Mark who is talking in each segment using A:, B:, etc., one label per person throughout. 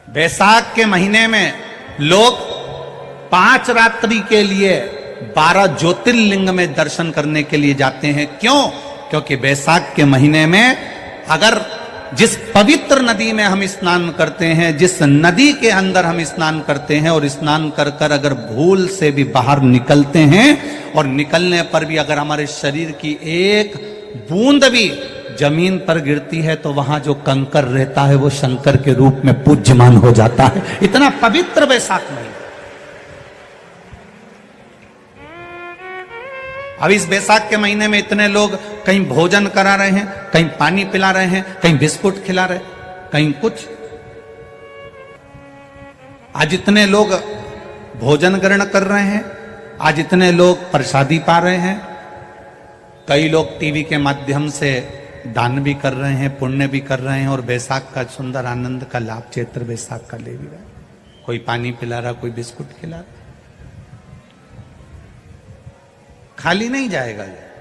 A: बैसाख के महीने में लोग 5 रात्रि के लिए 12 ज्योतिर्लिंग में दर्शन करने के लिए जाते हैं। क्यों? क्योंकि बैसाख के महीने में अगर जिस पवित्र नदी में हम स्नान करते हैं, जिस नदी के अंदर हम स्नान करते हैं और स्नान कर कर अगर भूल से भी बाहर निकलते हैं और निकलने पर भी अगर हमारे शरीर की एक बूंद भी जमीन पर गिरती है तो वहां जो कंकर रहता है वो शंकर के रूप में पूज्यमान हो जाता है। इतना पवित्र बैसाख महीना। अब इस बैसाख के महीने में इतने लोग कहीं भोजन करा रहे हैं, कहीं पानी पिला रहे हैं, कहीं बिस्कुट खिला रहे हैं, कहीं कुछ। आज इतने लोग भोजन ग्रहण कर रहे हैं, आज इतने लोग प्रसादी पा रहे हैं, कई लोग टीवी के माध्यम से दान भी कर रहे हैं, पुण्य भी कर रहे हैं और बैसाख का सुंदर आनंद का लाभ चैत्र बैसाख का ले भी रहा है। कोई पानी पिला रहा, कोई बिस्कुट खिला रहा। खाली नहीं जाएगा ये।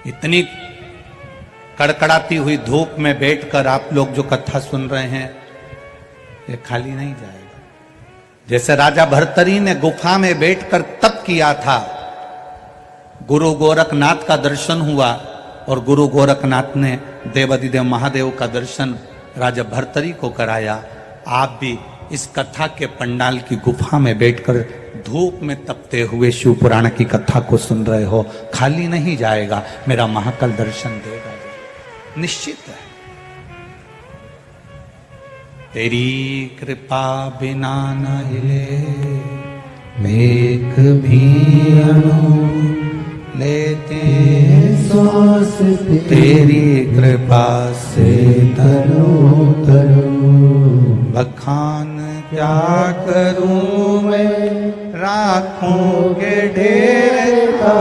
A: इतनी कड़कड़ाती हुई धूप में बैठकर आप लोग जो कथा सुन रहे हैं ये खाली नहीं जाएगा। जैसे राजा भर्तरी ने गुफा में बैठकर तप किया था, गुरु गोरखनाथ का दर्शन हुआ और गुरु गोरखनाथ ने देवाधिदेव महादेव का दर्शन राजा भर्तरी को कराया। आप भी इस कथा के पंडाल की गुफा में बैठकर धूप में तपते हुए शिव पुराण की कथा को सुन रहे हो, खाली नहीं जाएगा। मेरा महाकाल दर्शन देगा, निश्चित है। तेरी कृपा बिना न हिले मेघ भी लेते सांस, तेरी कृपा से तरो तरो बखान क्या करूं मैं, राखों के ढेर का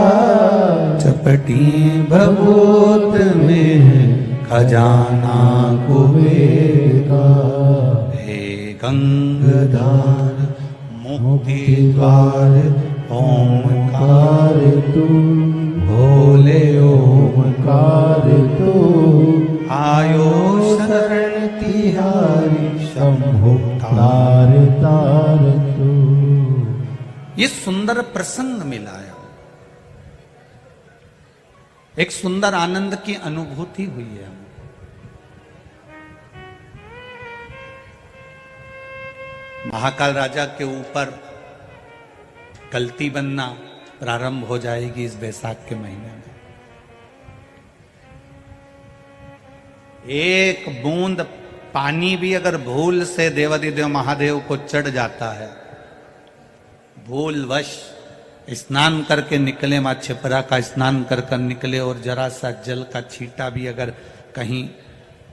A: चपटी भभूत में खजाना कुबेर का। हे गंगाधार मुक्ति द्वार ओमकार तू, भोले ओमकार तू, आयो शरण तिहारी शंभो तार तार तू। ये सुंदर प्रसंग मिलाया, एक सुंदर आनंद की अनुभूति हुई है। महाकाल राजा के ऊपर गलती बनना प्रारंभ हो जाएगी इस बैसाख के महीने में। एक बूंद पानी भी अगर भूल से देवाधिदेव महादेव को चढ़ जाता है, भूलवश स्नान करके निकले, मां छिपरा का स्नान कर कर निकले और जरा सा जल का छींटा भी अगर कहीं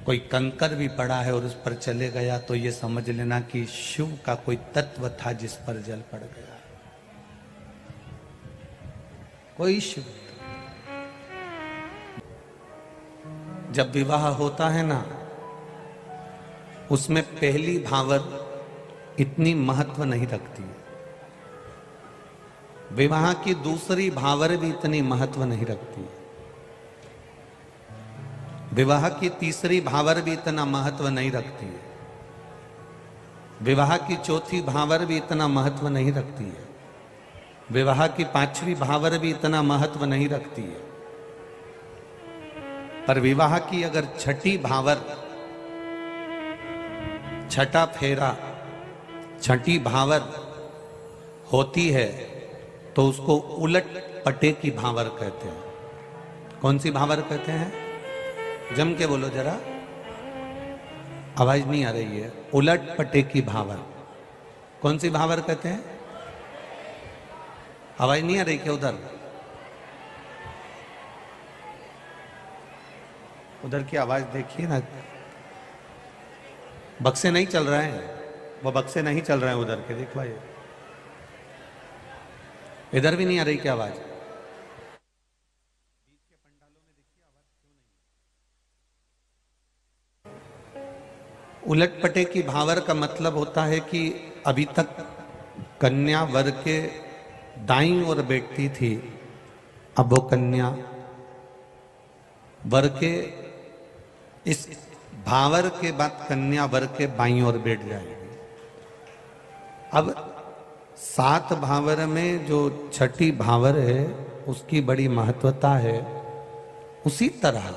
A: कोई कंकर भी पड़ा है और उस पर चले गया तो ये समझ लेना कि शिव का कोई तत्व था जिस पर जल पड़ गया। कोई शिव। जब विवाह होता है ना, उसमें पहली भावर इतनी महत्व नहीं रखती, विवाह की दूसरी भावर भी इतनी महत्व नहीं रखती, विवाह की तीसरी भावर भी इतना महत्व नहीं रखती है, विवाह की चौथी भावर भी इतना महत्व नहीं रखती है, विवाह की पांचवी भावर भी इतना महत्व नहीं रखती है। पर विवाह की अगर छठी भावर, छठा फेरा, छठी भावर होती है तो उसको उलट पटे की भावर कहते हैं। कौन सी भावर कहते हैं? जम के बोलो जरा, आवाज नहीं आ रही है। उलट पटे की भावर। कौन सी भावर कहते हैं? आवाज नहीं आ रही क्या? उधर की आवाज देखिए ना, बक्से नहीं चल रहे हैं, वो बक्से नहीं चल रहे हैं उधर के, देख भाई इधर भी नहीं आ रही क्या आवाज? उलटपटे की भावर का मतलब होता है कि अभी तक कन्या वर के दाईं ओर बैठती थी, अब वो कन्या वर के इस भावर के बाद कन्या वर के बाईं ओर बैठ जाएगी। अब 7 भावर में जो छठी भावर है उसकी बड़ी महत्वता है। उसी तरह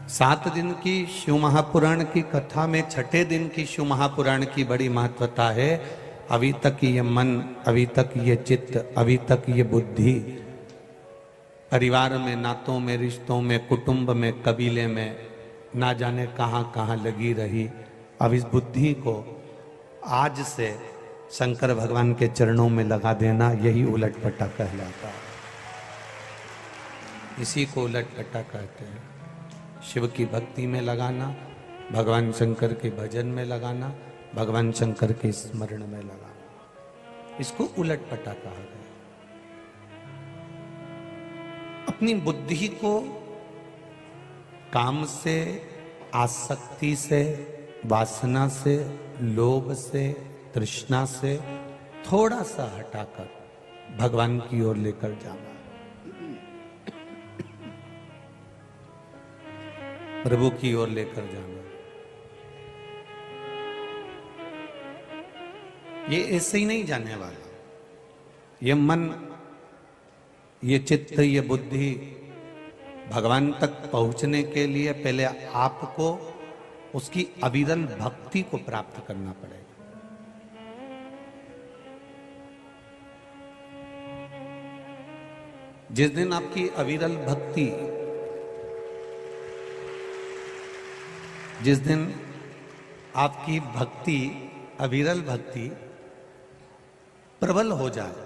A: 7 दिन की शिव महापुराण की कथा में छठे दिन की शिव महापुराण की बड़ी महत्वता है। अभी तक ये मन, अभी तक ये चित्त, अभी तक ये बुद्धि परिवार में, नातों में, रिश्तों में, कुटुंब में, कबीले में ना जाने कहाँ कहाँ लगी रही। अब इस बुद्धि को आज से शंकर भगवान के चरणों में लगा देना, यही उलटपटा कहलाता है। इसी को उलटपटा कहते हैं। शिव की भक्ति में लगाना, भगवान शंकर के भजन में लगाना, भगवान शंकर के स्मरण में लगाना, इसको उलटपटा कहा गया। अपनी बुद्धि को काम से, आसक्ति से, वासना से, लोभ से, तृष्णा से थोड़ा सा हटाकर भगवान की ओर लेकर जाना, प्रभु की ओर लेकर जाना। ये ऐसे ही नहीं जाने वाला। ये मन, ये चित्त, ये बुद्धि भगवान तक पहुंचने के लिए पहले आपको उसकी अविरल भक्ति को प्राप्त करना पड़ेगा। जिस दिन आपकी अविरल भक्ति, जिस दिन आपकी भक्ति, अविरल भक्ति प्रबल हो जाए,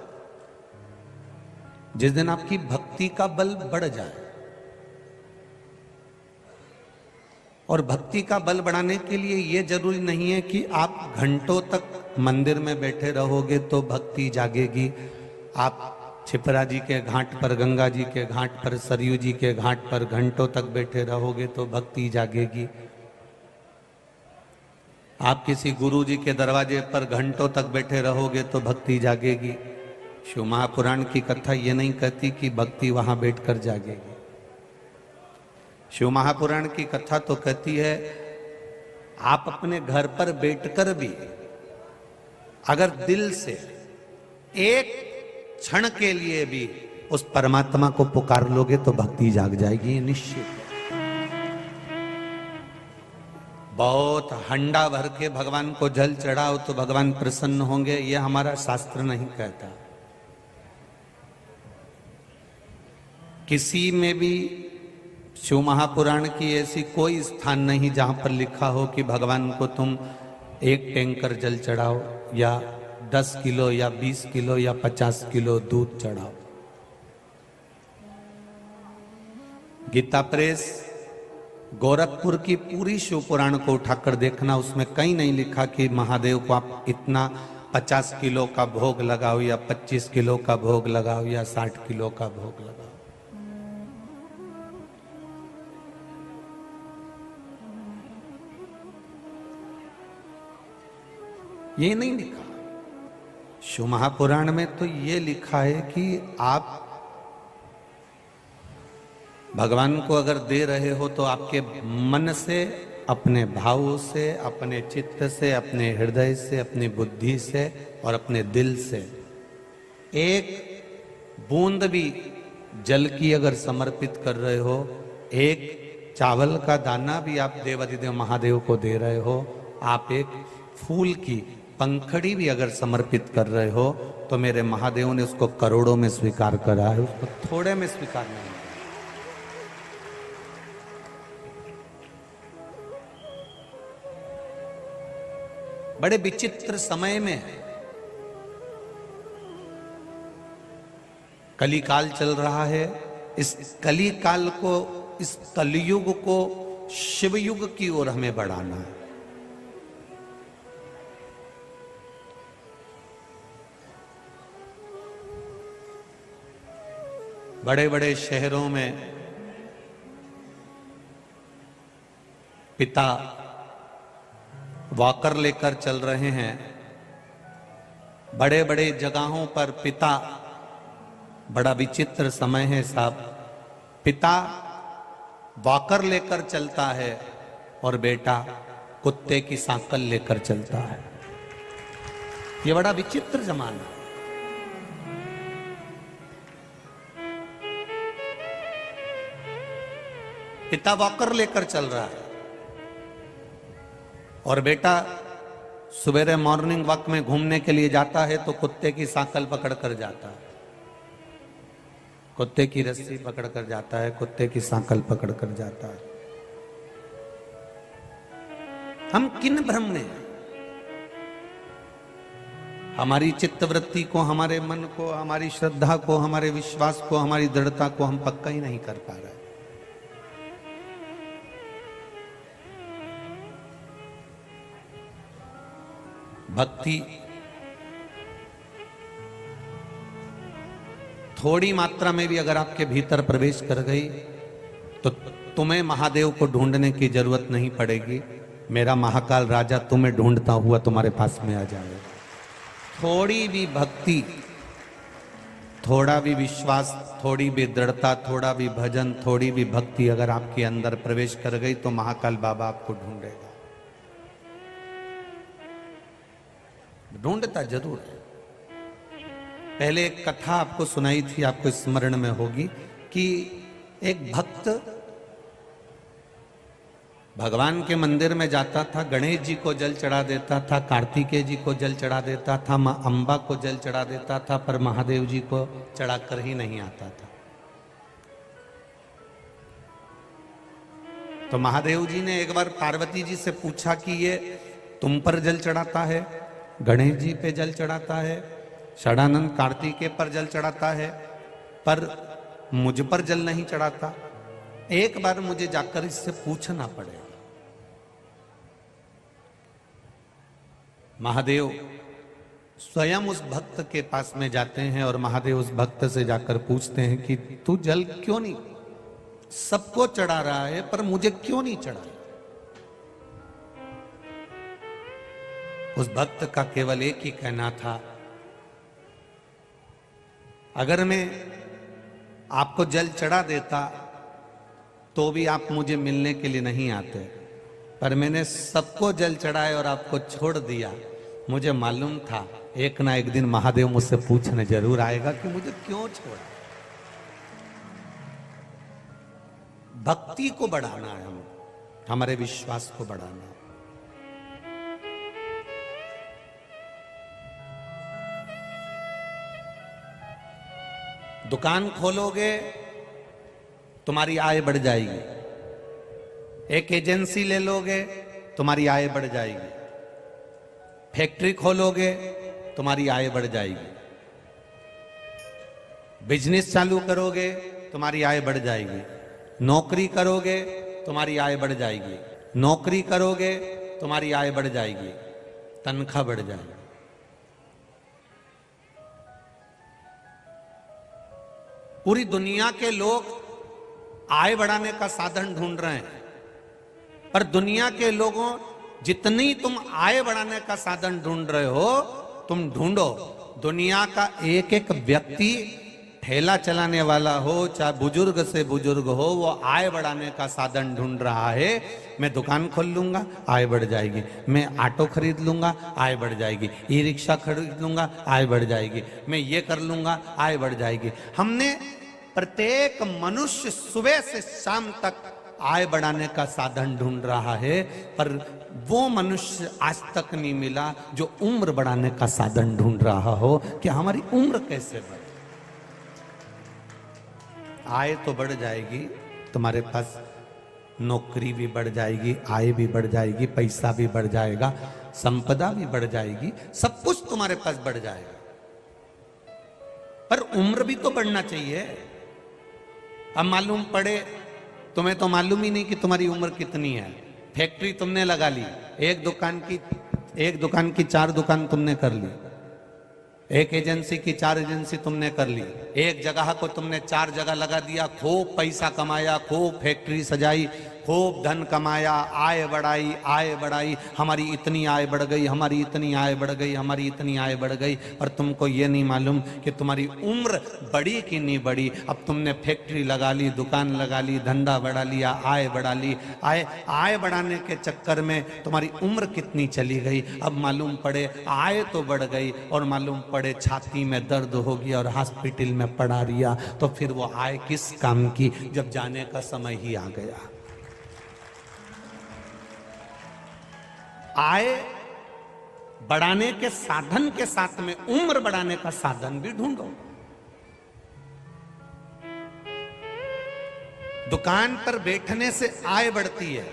A: जिस दिन आपकी भक्ति का बल बढ़ जाए, और भक्ति का बल बढ़ाने के लिए यह जरूरी नहीं है कि आप घंटों तक मंदिर में बैठे रहोगे तो भक्ति जागेगी। आप छिपरा जी के घाट पर, गंगा जी के घाट पर, सरयू जी के घाट पर घंटों तक बैठे रहोगे तो भक्ति जागेगी। आप किसी गुरु जी के दरवाजे पर घंटों तक बैठे रहोगे तो भक्ति जागेगी। शिव महापुराण की कथा ये नहीं कहती कि भक्ति वहां बैठकर जागेगी। शिव महापुराण की कथा तो कहती है आप अपने घर पर बैठकर भी अगर दिल से एक क्षण के लिए भी उस परमात्मा को पुकार लोगे तो भक्ति जाग जाएगी, ये निश्चित है। बहुत हंडा भर के भगवान को जल चढ़ाओ तो भगवान प्रसन्न होंगे, यह हमारा शास्त्र नहीं कहता। किसी में भी शिव महापुराण की ऐसी कोई स्थान नहीं जहां पर लिखा हो कि भगवान को तुम 1 टैंकर जल चढ़ाओ या 10 किलो या 20 किलो या 50 किलो दूध चढ़ाओ। गीता प्रेस गोरखपुर की पूरी शिव पुराण को उठाकर देखना, उसमें कहीं नहीं लिखा कि महादेव को आप इतना 50 किलो का भोग लगाओ या 25 किलो का भोग लगाओ या 60 किलो का भोग लगाओ। ये नहीं लिखा। शिव महापुराण में तो ये लिखा है कि आप भगवान को अगर दे रहे हो तो आपके मन से, अपने भाव से, अपने चित्त से, अपने हृदय से, अपनी बुद्धि से और अपने दिल से एक बूंद भी जल की अगर समर्पित कर रहे हो, एक चावल का दाना भी आप देवाधिदेव महादेव को दे रहे हो, आप एक फूल की पंखड़ी भी अगर समर्पित कर रहे हो तो मेरे महादेव ने उसको करोड़ों में स्वीकार करा है, उसको थोड़े में स्वीकार नहीं। बड़े विचित्र समय में कली काल चल रहा है। इस कली काल को, इस कलयुग को शिव युग की ओर हमें बढ़ाना है। बड़े बड़े शहरों में पिता वॉकर लेकर चल रहे हैं, बड़े बड़े जगहों पर पिता, बड़ा विचित्र समय है साहब, पिता वॉकर लेकर चलता है और बेटा कुत्ते की सांकल लेकर चलता है। ये बड़ा विचित्र जमाना। पिता वॉकर लेकर चल रहा है और बेटा सवेरे मॉर्निंग वॉक में घूमने के लिए जाता है तो कुत्ते की सांकल पकड़कर जाता है, कुत्ते की रस्सी पकड़कर जाता है, कुत्ते की सांकल पकड़कर जाता है। हम किन भ्रम में हैं? हमारी चित्तवृत्ति को, हमारे मन को, हमारी श्रद्धा को, हमारे विश्वास को, हमारी दृढ़ता को हम पक्का ही नहीं कर पा रहे। भक्ति थोड़ी मात्रा में भी अगर आपके भीतर प्रवेश कर गई तो तुम्हें महादेव को ढूंढने की जरूरत नहीं पड़ेगी। मेरा महाकाल राजा तुम्हें ढूंढता हुआ तुम्हारे पास में आ जाएगा। थोड़ी भी भक्ति, थोड़ा भी विश्वास, थोड़ी भी दृढ़ता, थोड़ा भी भजन, थोड़ी भी भक्ति अगर आपके अंदर प्रवेश कर गई तो महाकाल बाबा आपको ढूंढेगा। ढूंढता जरूर है। पहले एक कथा आपको सुनाई थी, आपको स्मरण में होगी कि एक भक्त भगवान के मंदिर में जाता था, गणेश जी को जल चढ़ा देता था, कार्तिकेय जी को जल चढ़ा देता था, मां अंबा को जल चढ़ा देता था, पर महादेव जी को चढ़ाकर ही नहीं आता था। तो महादेव जी ने एक बार पार्वती जी से पूछा कि ये तुम पर जल चढ़ाता है, गणेश जी पे जल चढ़ाता है, षडानंद कार्तिकेय पर जल चढ़ाता है, पर मुझ पर जल नहीं चढ़ाता। एक बार मुझे जाकर इससे पूछना पड़ेगा। महादेव स्वयं उस भक्त के पास में जाते हैं और महादेव उस भक्त से जाकर पूछते हैं कि तू जल क्यों नहीं सबको चढ़ा रहा है पर मुझे क्यों नहीं चढ़ा। उस भक्त का केवल एक ही कहना था, अगर मैं आपको जल चढ़ा देता तो भी आप मुझे मिलने के लिए नहीं आते, पर मैंने सबको जल चढ़ाए और आपको छोड़ दिया। मुझे मालूम था एक ना एक दिन महादेव मुझसे पूछने जरूर आएगा कि मुझे क्यों छोड़ा। भक्ति को बढ़ाना है, हम हमारे विश्वास को बढ़ाना है। दुकान खोलोगे तुम्हारी आय बढ़ जाएगी, एक एजेंसी ले लोगे तुम्हारी आय बढ़ जाएगी, फैक्ट्री खोलोगे तुम्हारी आय बढ़ जाएगी, बिजनेस चालू करोगे तुम्हारी आय बढ़ जाएगी, नौकरी करोगे तुम्हारी आय बढ़ जाएगी, नौकरी करोगे तुम्हारी आय बढ़ जाएगी, तनख्वाह बढ़ जाएगी। पूरी दुनिया के लोग आय बढ़ाने का साधन ढूंढ रहे हैं, पर दुनिया के लोगों जितनी तुम आय बढ़ाने का साधन ढूंढ रहे हो, तुम ढूंढो दुनिया का एक एक व्यक्ति ठेला चलाने वाला हो चाहे बुजुर्ग से बुजुर्ग हो, वो आय बढ़ाने का साधन ढूंढ रहा है। मैं दुकान खोल लूंगा आय बढ़ जाएगी, मैं ऑटो खरीद लूंगा आय बढ़ जाएगी, ई रिक्शा खरीद लूंगा आय बढ़ जाएगी, मैं ये कर लूंगा आय बढ़ जाएगी। हमने प्रत्येक मनुष्य सुबह से शाम तक आय बढ़ाने का साधन ढूंढ रहा है, पर वो मनुष्य आज तक नहीं मिला जो उम्र बढ़ाने का साधन ढूंढ रहा हो कि हमारी उम्र कैसे बढ़े। आय तो बढ़ जाएगी, तुम्हारे पास नौकरी भी बढ़ जाएगी, आय भी बढ़ जाएगी, पैसा भी बढ़ जाएगा, संपदा भी बढ़ जाएगी, सब कुछ तुम्हारे पास बढ़ जाएगा, पर उम्र भी तो बढ़ना चाहिए। अब मालूम पड़े, तुम्हें तो मालूम ही नहीं कि तुम्हारी उम्र कितनी है। फैक्ट्री तुमने लगा ली, एक दुकान की 4 दुकान तुमने कर ली, एक एजेंसी की 4 एजेंसी तुमने कर ली, एक जगह को तुमने 4 जगह लगा दिया, खूब पैसा कमाया, खूब फैक्ट्री सजाई, खूब धन कमाया, आय बढ़ाई, आय बढ़ाई, हमारी इतनी आय बढ़ गई, हमारी इतनी आय बढ़ गई, हमारी इतनी आय बढ़ गई, और तुमको ये नहीं मालूम कि तुम्हारी उम्र बढ़ी कि नहीं बढ़ी। अब तुमने फैक्ट्री लगा ली, दुकान लगा ली, धंधा बढ़ा लिया, आय बढ़ा ली, आय बढ़ाने के चक्कर में तुम्हारी उम्र कितनी चली गई। अब मालूम पड़े आय तो बढ़ गई और मालूम पड़े छाती में दर्द हो गया और हॉस्पिटल में पड़ा रिया, तो फिर वो आय किस काम की जब जाने का समय ही आ गया। आय बढ़ाने के साधन के साथ में उम्र बढ़ाने का साधन भी ढूंढो। दुकान पर बैठने से आय बढ़ती है,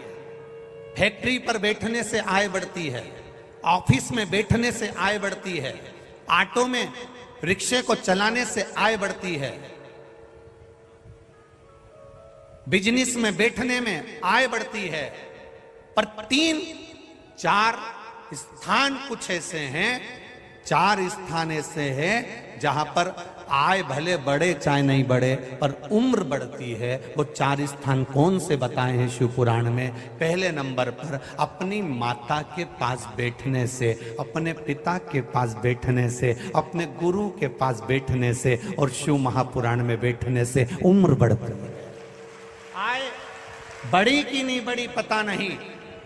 A: फैक्ट्री पर बैठने से आय बढ़ती है, ऑफिस में बैठने से आय बढ़ती है, ऑटो में रिक्शे को चलाने से आय बढ़ती है, बिजनेस में बैठने में आय बढ़ती है। पर 3-4 स्थान कुछ ऐसे हैं, 4 स्थान ऐसे हैं जहां पर आय भले बढ़े चाहे नहीं बढ़े पर उम्र बढ़ती है। वो 4 स्थान कौन से बताए हैं शिव पुराण में? पहले नंबर पर अपनी माता के पास बैठने से, अपने पिता के पास बैठने से, अपने गुरु के पास बैठने से और शिव महापुराण में बैठने से उम्र बढ़ती है। आय बड़ी की नहीं बड़ी पता नहीं,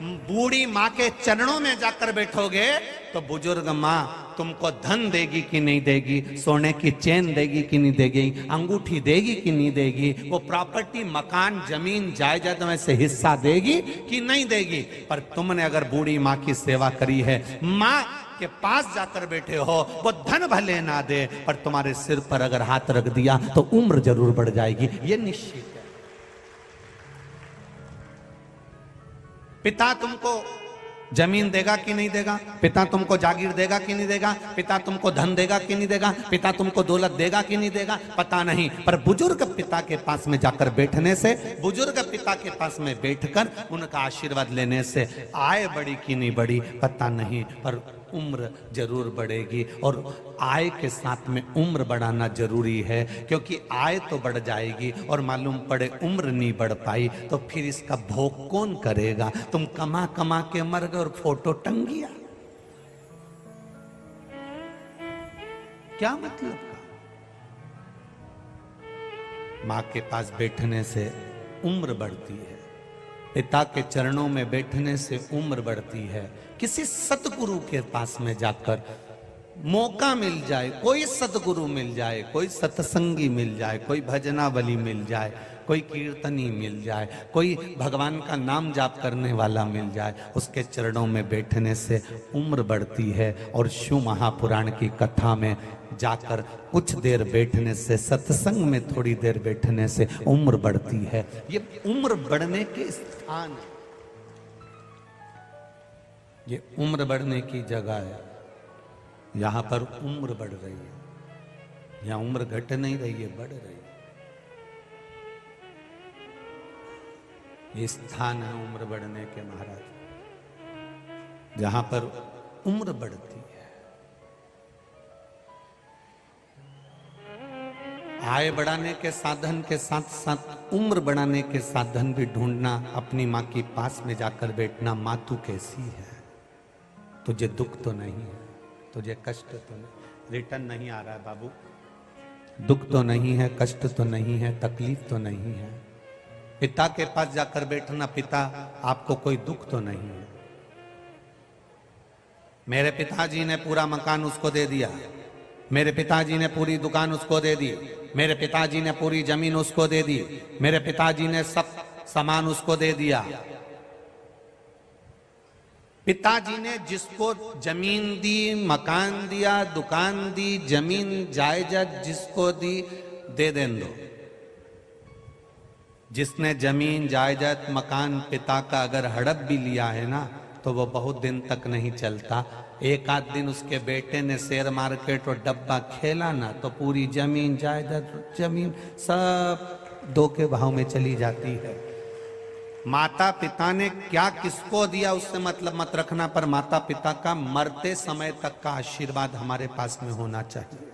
A: बूढ़ी माँ के चरणों में जाकर बैठोगे तो बुजुर्ग माँ तुमको धन देगी कि नहीं देगी, सोने की चेन देगी कि नहीं देगी, अंगूठी देगी कि नहीं देगी, वो प्रॉपर्टी मकान जमीन जायदाद में से हिस्सा देगी कि नहीं देगी। पर तुमने अगर बूढ़ी माँ की सेवा करी है, माँ के पास जाकर बैठे हो, वो धन भले ना दे पर तुम्हारे सिर पर अगर हाथ रख दिया तो उम्र जरूर बढ़ जाएगी, ये निश्चित है। पिता तुमको जमीन देगा कि नहीं देगा, पिता तुमको जागीर देगा कि नहीं देगा, पिता तुमको धन देगा कि नहीं देगा, पिता तुमको दौलत देगा कि नहीं देगा, पता नहीं। पर बुजुर्ग पिता के पास में जाकर बैठने से, बुजुर्ग पिता के पास में बैठकर उनका आशीर्वाद लेने से आय बढ़ी कि नहीं बढ़ी पता नहीं, पर उम्र जरूर बढ़ेगी। और आय के साथ में उम्र बढ़ाना जरूरी है, क्योंकि आय तो बढ़ जाएगी और मालूम पड़े उम्र नहीं बढ़ पाई तो फिर इसका भोग कौन करेगा? तुम कमा कमा के मर गए और फोटो टंग गया, क्या मतलब का? मां के पास बैठने से उम्र बढ़ती है, पिता के चरणों में बैठने से उम्र बढ़ती है। किसी सतगुरु के पास में जाकर मौका मिल जाए, कोई सतगुरु मिल जाए, कोई सत्संगी मिल जाए, कोई भजनावली मिल जाए, कोई कीर्तनी मिल जाए, कोई भगवान का नाम जाप करने वाला मिल जाए, उसके चरणों में बैठने से उम्र बढ़ती है। और शिव महापुराण की कथा में जाकर कुछ देर बैठने से, सत्संग में थोड़ी देर बैठने से उम्र बढ़ती है। ये उम्र बढ़ने के स्थान, ये उम्र बढ़ने की जगह है, यहां पर उम्र बढ़ रही है, यहां उम्र घट नहीं रही है, बढ़ रही है। ये स्थान है उम्र बढ़ने के महाराज, जहां पर उम्र बढ़ती है। आय बढ़ाने के साधन के साथ साथ उम्र बढ़ाने के साधन भी ढूंढना, अपनी माँ के पास में जाकर बैठना। माँ तू कैसी है, तुझे दुख तो नहीं है, तुझे कष्ट तो नहीं, रिटर्न नहीं आ रहा है बाबू, दुख तो नहीं है, कष्ट तो नहीं है, तकलीफ तो नहीं है। पिता के पास जाकर बैठना, पिता आपको कोई दुख तो नहीं है। मेरे पिताजी ने पूरा मकान उसको दे दिया, मेरे पिताजी ने पूरी दुकान उसको दे दी, मेरे पिताजी ने पूरी जमीन उसको दे दी, मेरे पिताजी ने सब सामान उसको दे दिया। पिताजी ने जिसको जमीन दी, मकान दिया, दुकान दी, जमीन जायदाद जिसको दी, दे देन दो। जिसने जमीन जायदाद मकान पिता का अगर हड़प भी लिया है ना, तो वो बहुत दिन तक नहीं चलता। एक आध दिन उसके बेटे ने शेयर मार्केट और डब्बा खेला ना, तो पूरी जमीन जायदाद जमीन सब 2 के भाव में चली जाती है। माता पिता ने क्या किसको दिया उससे मतलब मत रखना, पर माता पिता का मरते समय तक का आशीर्वाद हमारे पास में होना चाहिए,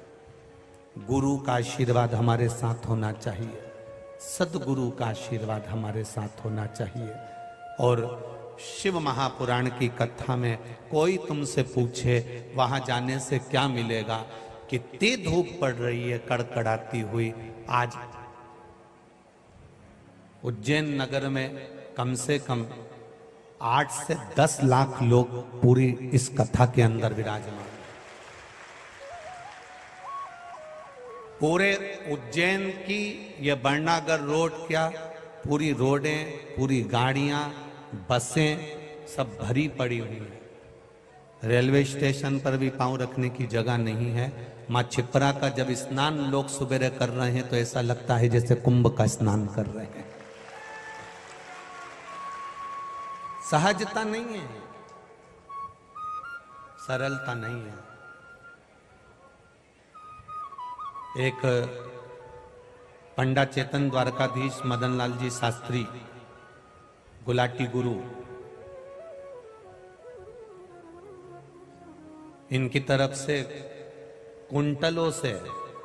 A: गुरु का आशीर्वाद हमारे साथ होना चाहिए। सदगुरु का आशीर्वाद हमारे साथ होना चाहिए। और शिव महापुराण की कथा में कोई तुमसे पूछे वहां जाने से क्या मिलेगा, कितनी धूप पड़ रही है कड़कड़ाती हुई। आज उज्जैन नगर में कम से कम 8 से 10 लाख लोग पूरी इस कथा के अंदर विराजमान। पूरे उज्जैन की ये बरनागर रोड क्या, पूरी रोडें, पूरी गाड़ियां, बसें सब भरी पड़ी हुई है। रेलवे स्टेशन पर भी पांव रखने की जगह नहीं है। मां छिपरा का जब स्नान लोग सुबह कर रहे हैं तो ऐसा लगता है जैसे कुंभ का स्नान कर रहे हैं। सहजता नहीं है, सरलता नहीं है। एक पंडा चेतन द्वारकाधीश मदन लाल जी शास्त्री गुलाटी गुरु, इनकी तरफ से कुंटलों से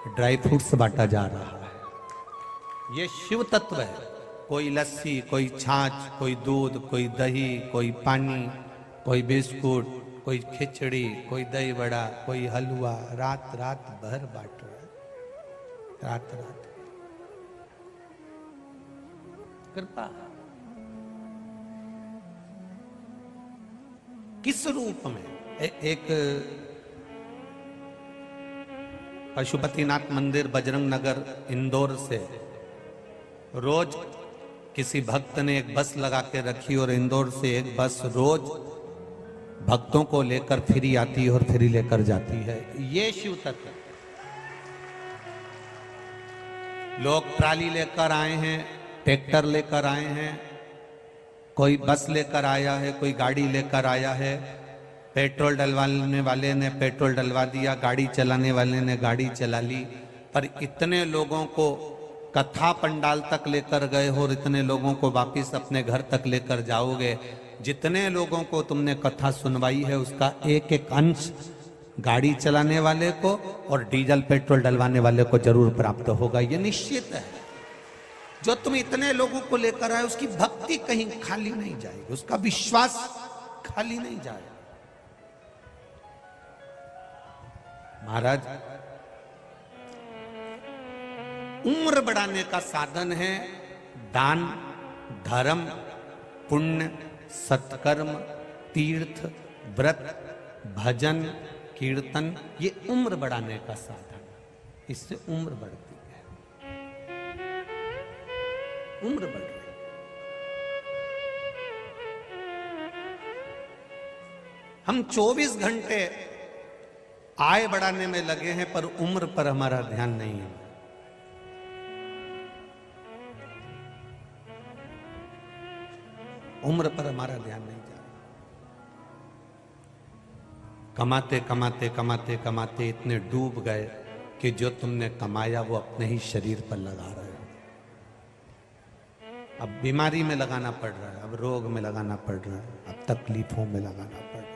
A: ड्राई फ्रूट्स बांटा जा रहा है। ये शिव तत्व है। कोई लस्सी, कोई छाछ, कोई दूध, कोई दही, कोई पानी, कोई बिस्कुट, कोई खिचड़ी, कोई दही बड़ा, कोई हलवा, रात रात भर बांट रहा है। रात रात कृपा किस रूप में? एक पशुपतिनाथ मंदिर बजरंग नगर इंदौर से रोज किसी भक्त ने एक बस लगा के रखी और इंदौर से एक बस रोज भक्तों को लेकर फ्री आती है और फ्री लेकर जाती है। ये शिव तत्व। लोग ट्राली लेकर आए हैं, ट्रैक्टर लेकर आए हैं, कोई बस लेकर आया है, कोई गाड़ी लेकर आया है। पेट्रोल डलवाने वाले ने पेट्रोल डलवा दिया, गाड़ी चलाने वाले ने गाड़ी चला ली, पर इतने लोगों को कथा पंडाल तक लेकर गए हो और इतने लोगों को वापिस अपने घर तक लेकर जाओगे। जितने लोगों को तुमने कथा सुनवाई है उसका एक एक अंश गाड़ी चलाने वाले को और डीजल पेट्रोल डलवाने वाले को जरूर प्राप्त होगा, ये निश्चित है। जो तुम इतने लोगों को लेकर आए उसकी भक्ति कहीं खाली नहीं जाएगी, उसका विश्वास खाली नहीं जाएगा। महाराज, उम्र बढ़ाने का साधन है दान, धर्म, पुण्य, सत्कर्म, तीर्थ, व्रत, भजन, कीर्तन। ये उम्र बढ़ाने का साधन, इससे उम्र बढ़ती है, उम्र बढ़ रही। हम 24 घंटे आय बढ़ाने में लगे हैं पर उम्र पर हमारा ध्यान नहीं है। उम्र पर हमारा ध्यान नहीं जा रहा। कमाते कमाते कमाते कमाते इतने डूब गए कि जो तुमने कमाया वो अपने ही शरीर पर लगा रहे हो। अब बीमारी में लगाना पड़ रहा है, अब रोग में लगाना पड़ रहा है, अब तकलीफों में लगाना पड़ रहा है।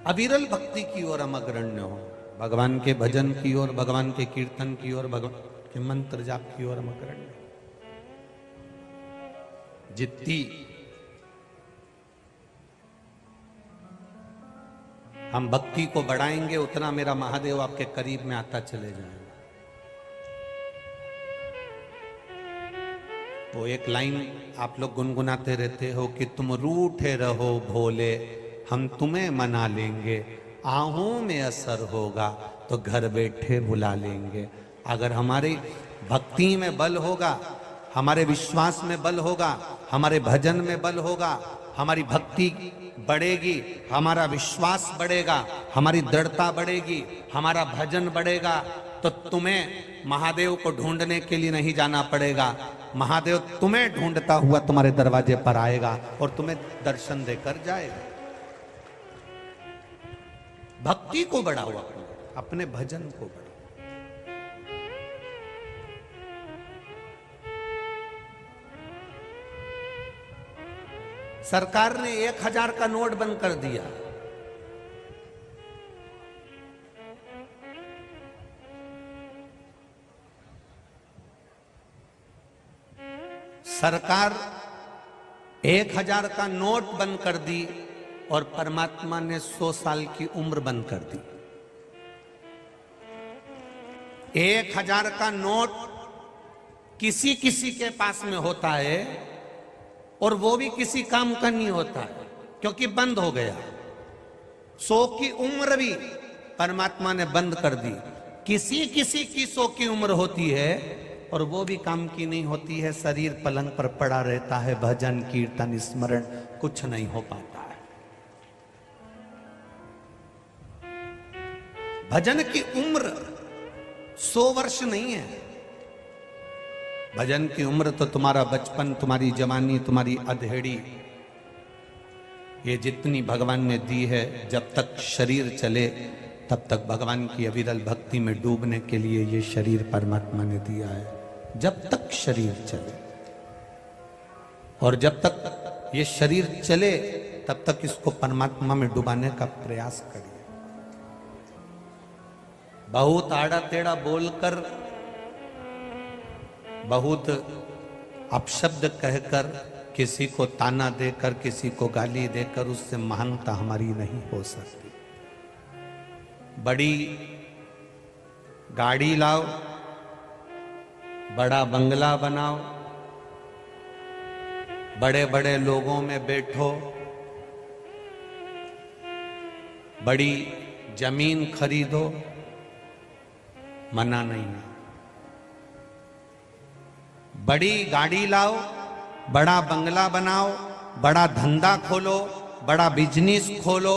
A: अविरल भक्ति की ओर हम अग्रण्य हो, भगवान के भजन की ओर, भगवान के कीर्तन की ओर, भगवान के मंत्र जाप की ओर हम अग्रण्य। जितनी हम भक्ति को बढ़ाएंगे उतना मेरा महादेव आपके करीब में आता चले जाएगा। वो एक लाइन आप लोग गुनगुनाते रहते हो कि तुम रूठे रहो भोले, हम तुम्हें मना लेंगे, आहों में असर होगा तो घर बैठे बुला लेंगे। अगर हमारी भक्ति में बल होगा, हमारे विश्वास में बल होगा, हमारे भजन में बल होगा, हमारी भक्ति बढ़ेगी, हमारा विश्वास बढ़ेगा, हमारी दृढ़ता बढ़ेगी, हमारा भजन बढ़ेगा, तो तुम्हें महादेव को ढूंढने के लिए नहीं जाना पड़ेगा। महादेव तुम्हें ढूंढता हुआ तुम्हारे दरवाजे पर आएगा और तुम्हें दर्शन देकर जाएगा। भक्ति को बढ़ाओ, अपने भजन को बढ़ाओ। सरकार ने 1000 का नोट बंद कर दिया। सरकार 1000 का नोट बंद कर दी और परमात्मा ने 100 साल की उम्र बंद कर दी। 1000 का नोट किसी किसी के पास में होता है और वो भी किसी काम का नहीं होता है क्योंकि बंद हो गया। 100 की उम्र भी परमात्मा ने बंद कर दी। किसी किसी की 100 की उम्र होती है और वो भी काम की नहीं होती है। शरीर पलंग पर पड़ा रहता है, भजन कीर्तन स्मरण कुछ नहीं हो पाता है। भजन की उम्र 100 वर्ष नहीं है। भजन की उम्र तो तुम्हारा बचपन, तुम्हारी जवानी, तुम्हारी अधेड़ी, ये जितनी भगवान ने दी है, जब तक शरीर चले तब तक भगवान की अविरल भक्ति में डूबने के लिए ये शरीर परमात्मा ने दिया है। जब तक शरीर चले, और जब तक ये शरीर चले तब तक इसको परमात्मा में डुबाने का प्रयास करिए। बहुत आड़ा टेढ़ा बोलकर, बहुत अपशब्द कहकर, किसी को ताना देकर, किसी को गाली देकर उससे महानता हमारी नहीं हो सकती। बड़ी गाड़ी लाओ, बड़ा बंगला बनाओ, बड़े बड़े लोगों में बैठो, बड़ी जमीन खरीदो, मना नहीं है। बड़ी गाड़ी लाओ, बड़ा बंगला बनाओ, बड़ा धंधा खोलो, बड़ा बिजनेस खोलो,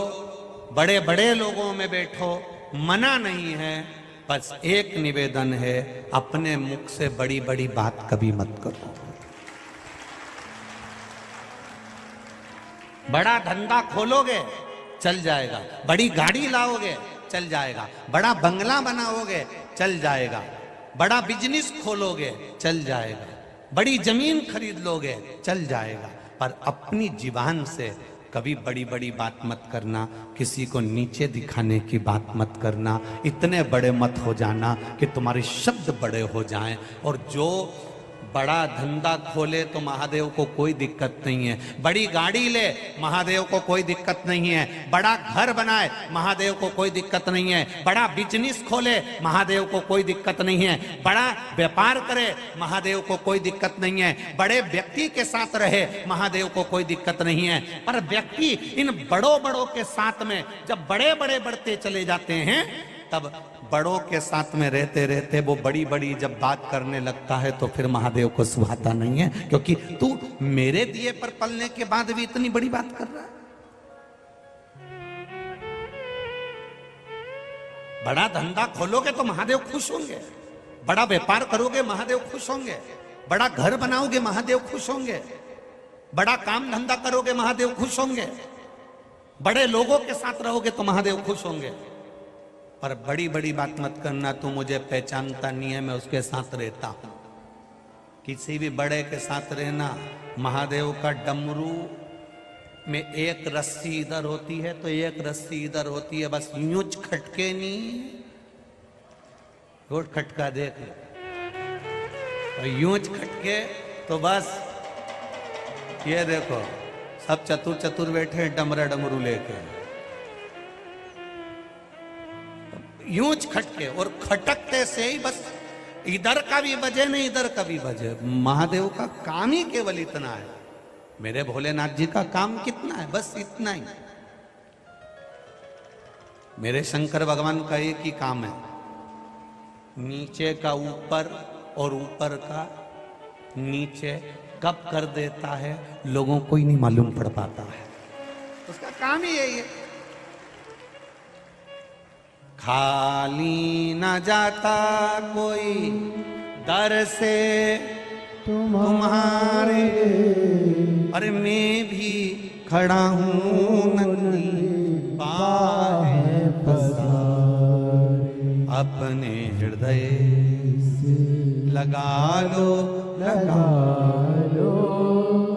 A: बड़े बड़े लोगों में बैठो, मना नहीं है। बस एक निवेदन है, अपने मुख से बड़ी बड़ी बात कभी मत करो। बड़ा धंधा खोलोगे चल जाएगा, बड़ी गाड़ी लाओगे चल जाएगा, बड़ा बंगला बनाओगे चल जाएगा, बड़ा बिजनेस खोलोगे चल जाएगा, बड़ी जमीन खरीद लोगे चल जाएगा, पर अपनी जीवान से कभी बड़ी बड़ी बात मत करना, किसी को नीचे दिखाने की बात मत करना, इतने बड़े मत हो जाना कि तुम्हारे शब्द बड़े हो जाएं। और जो बड़ा धंधा खोले तो महादेव को कोई दिक्कत नहीं है, बड़ी गाड़ी ले महादेव को कोई दिक्कत नहीं है, बड़ा घर बनाए महादेव को कोई दिक्कत नहीं है, बड़ा बिजनेस खोले महादेव को कोई दिक्कत नहीं है, बड़ा व्यापार करे महादेव को कोई दिक्कत नहीं है, बड़े व्यक्ति के साथ रहे महादेव को कोई दिक्कत नहीं है। पर व्यक्ति इन बड़ों बड़ों के साथ में जब बड़े बड़े बढ़ते चले जाते हैं, तब बड़ों के साथ में रहते रहते वो बड़ी बड़ी जब बात करने लगता है तो फिर महादेव को सुहाता नहीं है, क्योंकि तू मेरे दिए पर पलने के बाद भी इतनी बड़ी बात कर रहा है। बड़ा धंधा खोलोगे तो महादेव खुश होंगे, बड़ा व्यापार करोगे महादेव खुश होंगे, बड़ा घर बनाओगे महादेव खुश होंगे, बड़ा काम धंधा करोगे महादेव खुश होंगे, बड़े लोगों के साथ रहोगे तो महादेव खुश होंगे। पर बड़ी बड़ी बात मत करना, तू मुझे पहचानता नहीं है, मैं उसके साथ रहता हूं। किसी भी बड़े के साथ रहना। महादेव का डमरू में एक रस्सी इधर होती है तो एक रस्सी इधर होती है, बस यूं खटके नहीं, रोड खटका देख लो, और यूं खटके तो बस ये देखो सब चतुर चतुर बैठे हैं डमरा डमरू लेके, यूं खटके और खटकते से ही बस इधर का भी बजे नहीं इधर का भी बजे। महादेव का काम ही केवल इतना है, मेरे भोलेनाथ जी का काम कितना है, बस इतना ही। मेरे शंकर भगवान का एक ही काम है, नीचे का ऊपर और ऊपर का नीचे कब कर देता है लोगों को ही नहीं मालूम पड़ पाता है, उसका काम ही यही है। खाली न जाता कोई दर से तुम्हारे, अरे मैं भी खड़ा हूँ नंदी बाहें पसारे, अपने हृदय से लगा लो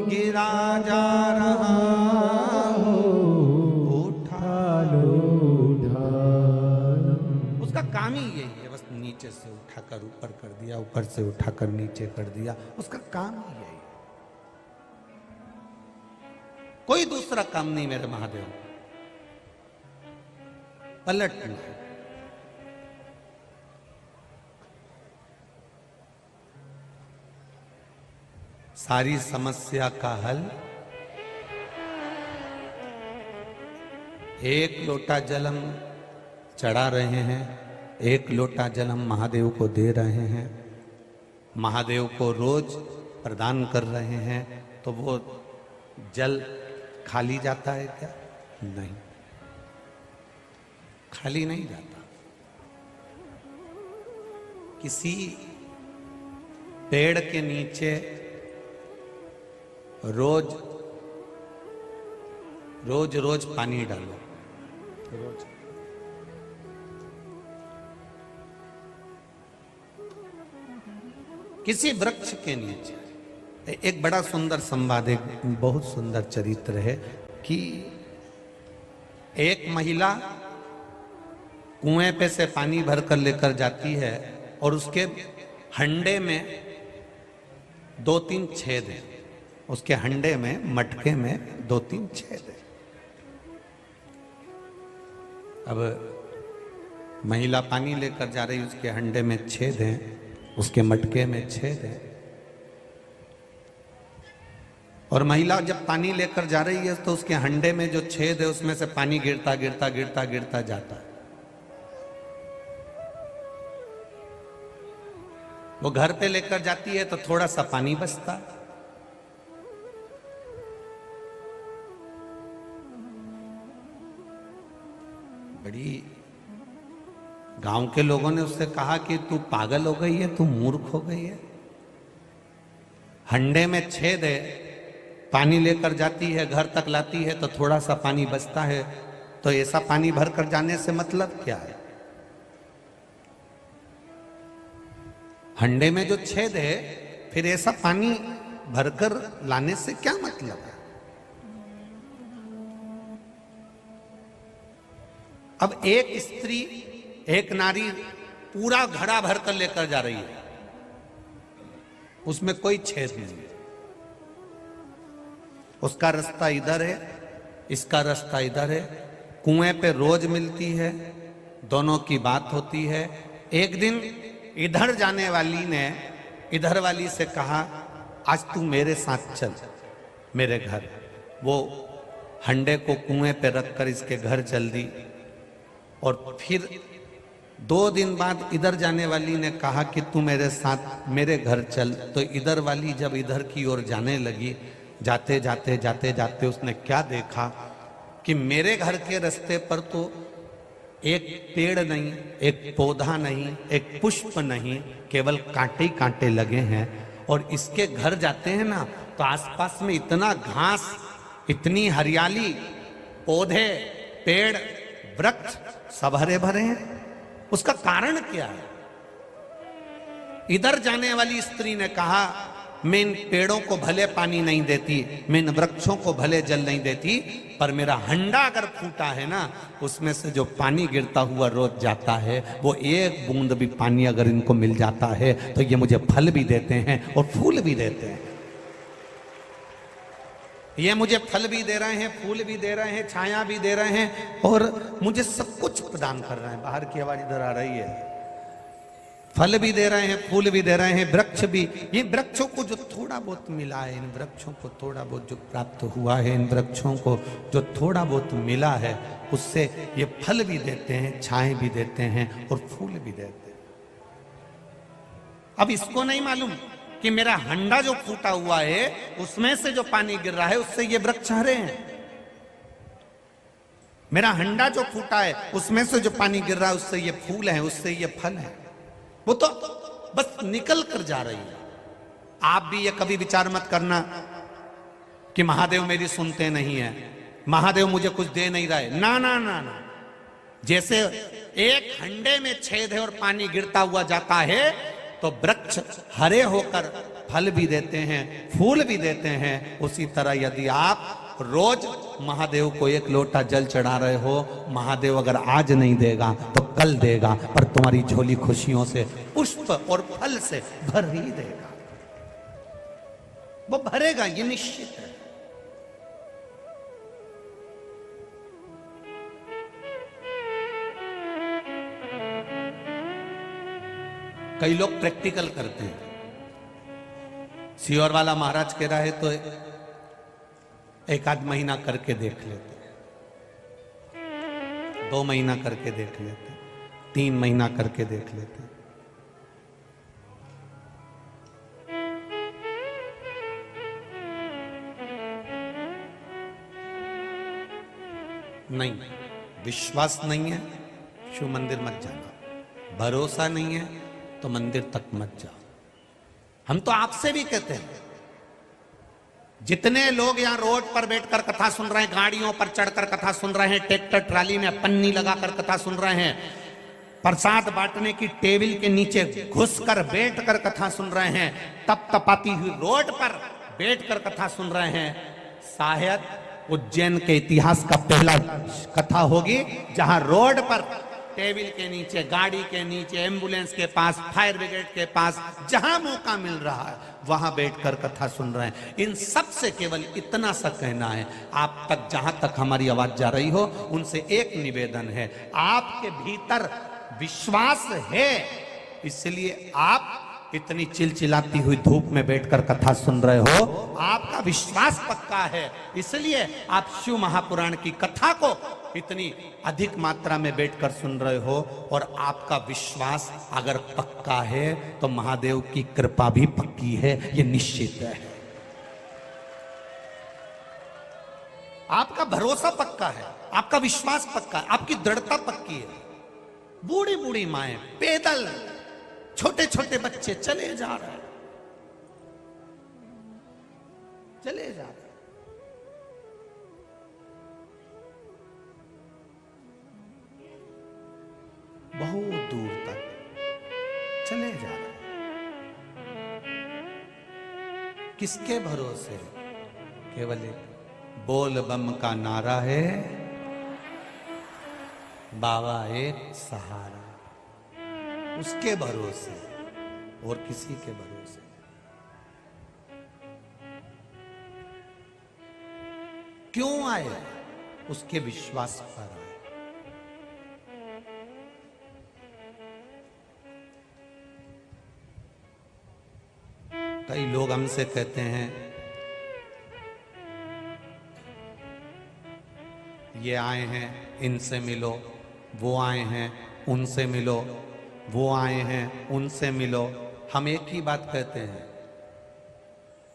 A: गिरा जा रहा हो, उठा लो उसका काम ही यही है, बस नीचे से उठाकर ऊपर कर दिया, ऊपर से उठाकर नीचे कर दिया, उसका काम ही यही है। दूसरा काम नहीं मेरे महादेव, पलटना। सारी समस्या का हल एक लोटा जल हम चढ़ा रहे हैं, एक लोटा जल हम महादेव को दे रहे हैं, महादेव को रोज प्रदान कर रहे हैं, तो वो जल खाली जाता है क्या? नहीं, खाली नहीं जाता। किसी पेड़ के नीचे रोज रोज रोज पानी डालो, रोज। किसी वृक्ष के नीचे एक बड़ा सुंदर संवाद, एक बहुत सुंदर चरित्र है कि एक महिला कुएं पे से पानी भरकर लेकर जाती है और उसके हंडे में 2-3 छेद हैं, उसके हंडे में, मटके में 2-3 छेद हैं। अब महिला पानी लेकर जा रही, उसके हंडे में छेद हैं, उसके मटके में छेद है, और महिला जब पानी लेकर जा रही है तो उसके हंडे में जो छेद है उसमें से पानी गिरता गिरता गिरता गिरता जाता है। वो घर पे लेकर जाती है तो थोड़ा सा पानी बचता है। बड़ी गांव के लोगों ने उससे कहा कि तू पागल हो गई है, तू मूर्ख हो गई है, हंडे में छेद है, पानी लेकर जाती है, घर तक लाती है तो थोड़ा सा पानी बचता है, तो ऐसा पानी भर कर जाने से मतलब क्या है? हंडे में जो छेद है, फिर ऐसा पानी भरकर लाने से क्या मतलब है? अब एक स्त्री, एक नारी पूरा घड़ा भरकर लेकर जा रही है, उसमें कोई छेद नहीं, उसका रास्ता इधर है, इसका रास्ता इधर है, कुएं पे रोज मिलती है, दोनों की बात होती है। एक दिन इधर जाने वाली ने इधर वाली से कहा, आज तू मेरे साथ चल मेरे घर। वो हंडे को कुएं पे रखकर इसके घर चल दी, और फिर 2 दिन बाद इधर जाने वाली ने कहा कि तू मेरे साथ मेरे घर चल। तो इधर वाली जब इधर की ओर जाने लगी, जाते जाते जाते जाते उसने क्या देखा कि मेरे घर के रास्ते पर तो एक पेड़ नहीं, एक पौधा नहीं, एक पुष्प नहीं, केवल कांटे ही कांटे लगे हैं। और इसके घर जाते हैं ना तो आसपास में इतना घास, इतनी हरियाली, पौधे, पेड़, वृक्ष सब हरे भरे हैं। उसका कारण क्या है? इधर जाने वाली स्त्री ने कहा, मैं इन पेड़ों को भले पानी नहीं देती, मैं इन वृक्षों को भले जल नहीं देती, पर मेरा हंडा अगर फूटा है ना, उसमें से जो पानी गिरता हुआ रोज जाता है, वो एक बूंद भी पानी अगर इनको मिल जाता है तो ये मुझे फल भी देते हैं और फूल भी देते हैं। ये मुझे फल भी दे रहे हैं, फूल भी दे रहे हैं, छाया भी दे रहे हैं, और मुझे सब कुछ प्रदान कर रहे हैं। बाहर की आवाज इधर आ रही है। फल भी दे रहे हैं, फूल भी दे रहे हैं, वृक्ष भी। ये वृक्षों को जो थोड़ा बहुत मिला है, इन वृक्षों को थोड़ा बहुत जो प्राप्त हुआ है, इन वृक्षों को जो थोड़ा बहुत मिला है, उससे ये फल भी देते हैं, छाए भी देते हैं और फूल भी देते हैं। अब इसको नहीं मालूम कि मेरा हंडा जो फूटा हुआ है, उसमें से जो पानी गिर रहा है, उससे ये वृक्ष हरे हैं। मेरा हंडा जो फूटा है, उसमें से जो पानी गिर रहा है, उससे ये फूल है, उससे ये फल है। वो तो बस निकल कर जा रही है। आप भी ये कभी विचार मत करना कि महादेव मेरी सुनते नहीं है, महादेव मुझे कुछ दे नहीं रहा है। ना ना ना ना, जैसे एक हंडे में छेद है और पानी गिरता हुआ जाता है, तो वृक्ष हरे होकर फल भी देते हैं, फूल भी देते हैं। उसी तरह यदि आप रोज महादेव को एक लोटा जल चढ़ा रहे हो, महादेव अगर आज नहीं देगा तो कल देगा, पर तुम्हारी झोली खुशियों से, पुष्प और फल से भर ही देगा। वो भरेगा, ये निश्चित है। कई लोग प्रैक्टिकल करते हैं। सियोर वाला महाराज कह रहा है तो एक आध महीना करके देख लेते, 2 महीना करके देख लेते, 3 महीना करके देख लेते। नहीं, विश्वास नहीं है, शिव मंदिर मत जाना। भरोसा नहीं है तो मंदिर तक मत जाओ। हम तो आपसे भी कहते हैं, जितने लोग यहां रोड पर बैठकर कथा सुन रहे हैं, गाड़ियों पर चढ़कर कथा सुन रहे हैं, ट्रैक्टर ट्राली में पन्नी लगाकर कथा सुन रहे हैं, प्रसाद बांटने की टेबल के नीचे घुसकर बैठकर कथा सुन रहे हैं, तपतपाती हुई रोड पर बैठकर कथा सुन रहे हैं, शायद उज्जैन के इतिहास का पहला कथा होगी जहां रोड पर टेबल के नीचे, गाड़ी के नीचे, एम्बुलेंस के पास, फायर ब्रिगेड के पास, जहां मौका मिल रहा है वहां बैठकर कथा सुन रहे हैं। इन सब से केवल इतना सा कहना है, आप तक जहां तक हमारी आवाज जा रही हो, उनसे एक निवेदन है, आपके भीतर विश्वास है, इसलिए आप इतनी चिलचिलाती हुई धूप में बैठकर कथा सुन रहे हो, आपका विश्वास पक्का है, इसलिए आप शिव महापुराण की कथा को इतनी अधिक मात्रा में बैठकर सुन रहे हो। और आपका विश्वास अगर पक्का है तो महादेव की कृपा भी पक्की है, ये निश्चित है। आपका भरोसा पक्का है, आपका विश्वास पक्का है, आपकी दृढ़ता पक्की है। बूढ़ी बूढ़ी माएं पैदल, छोटे छोटे बच्चे चले जा रहे हैं, चले जा रहे हैं, बहुत दूर तक चले जा रहे हैं। किसके भरोसे? केवल एक बोल बम का नारा है, बाबा एक सहारा, उसके भरोसे और किसी के भरोसे। क्यों आए? उसके विश्वास पर आए। कई लोग हमसे कहते हैं, ये आए हैं इनसे मिलो, वो आए हैं उनसे मिलो, वो आए हैं उनसे मिलो। हम एक ही बात कहते हैं,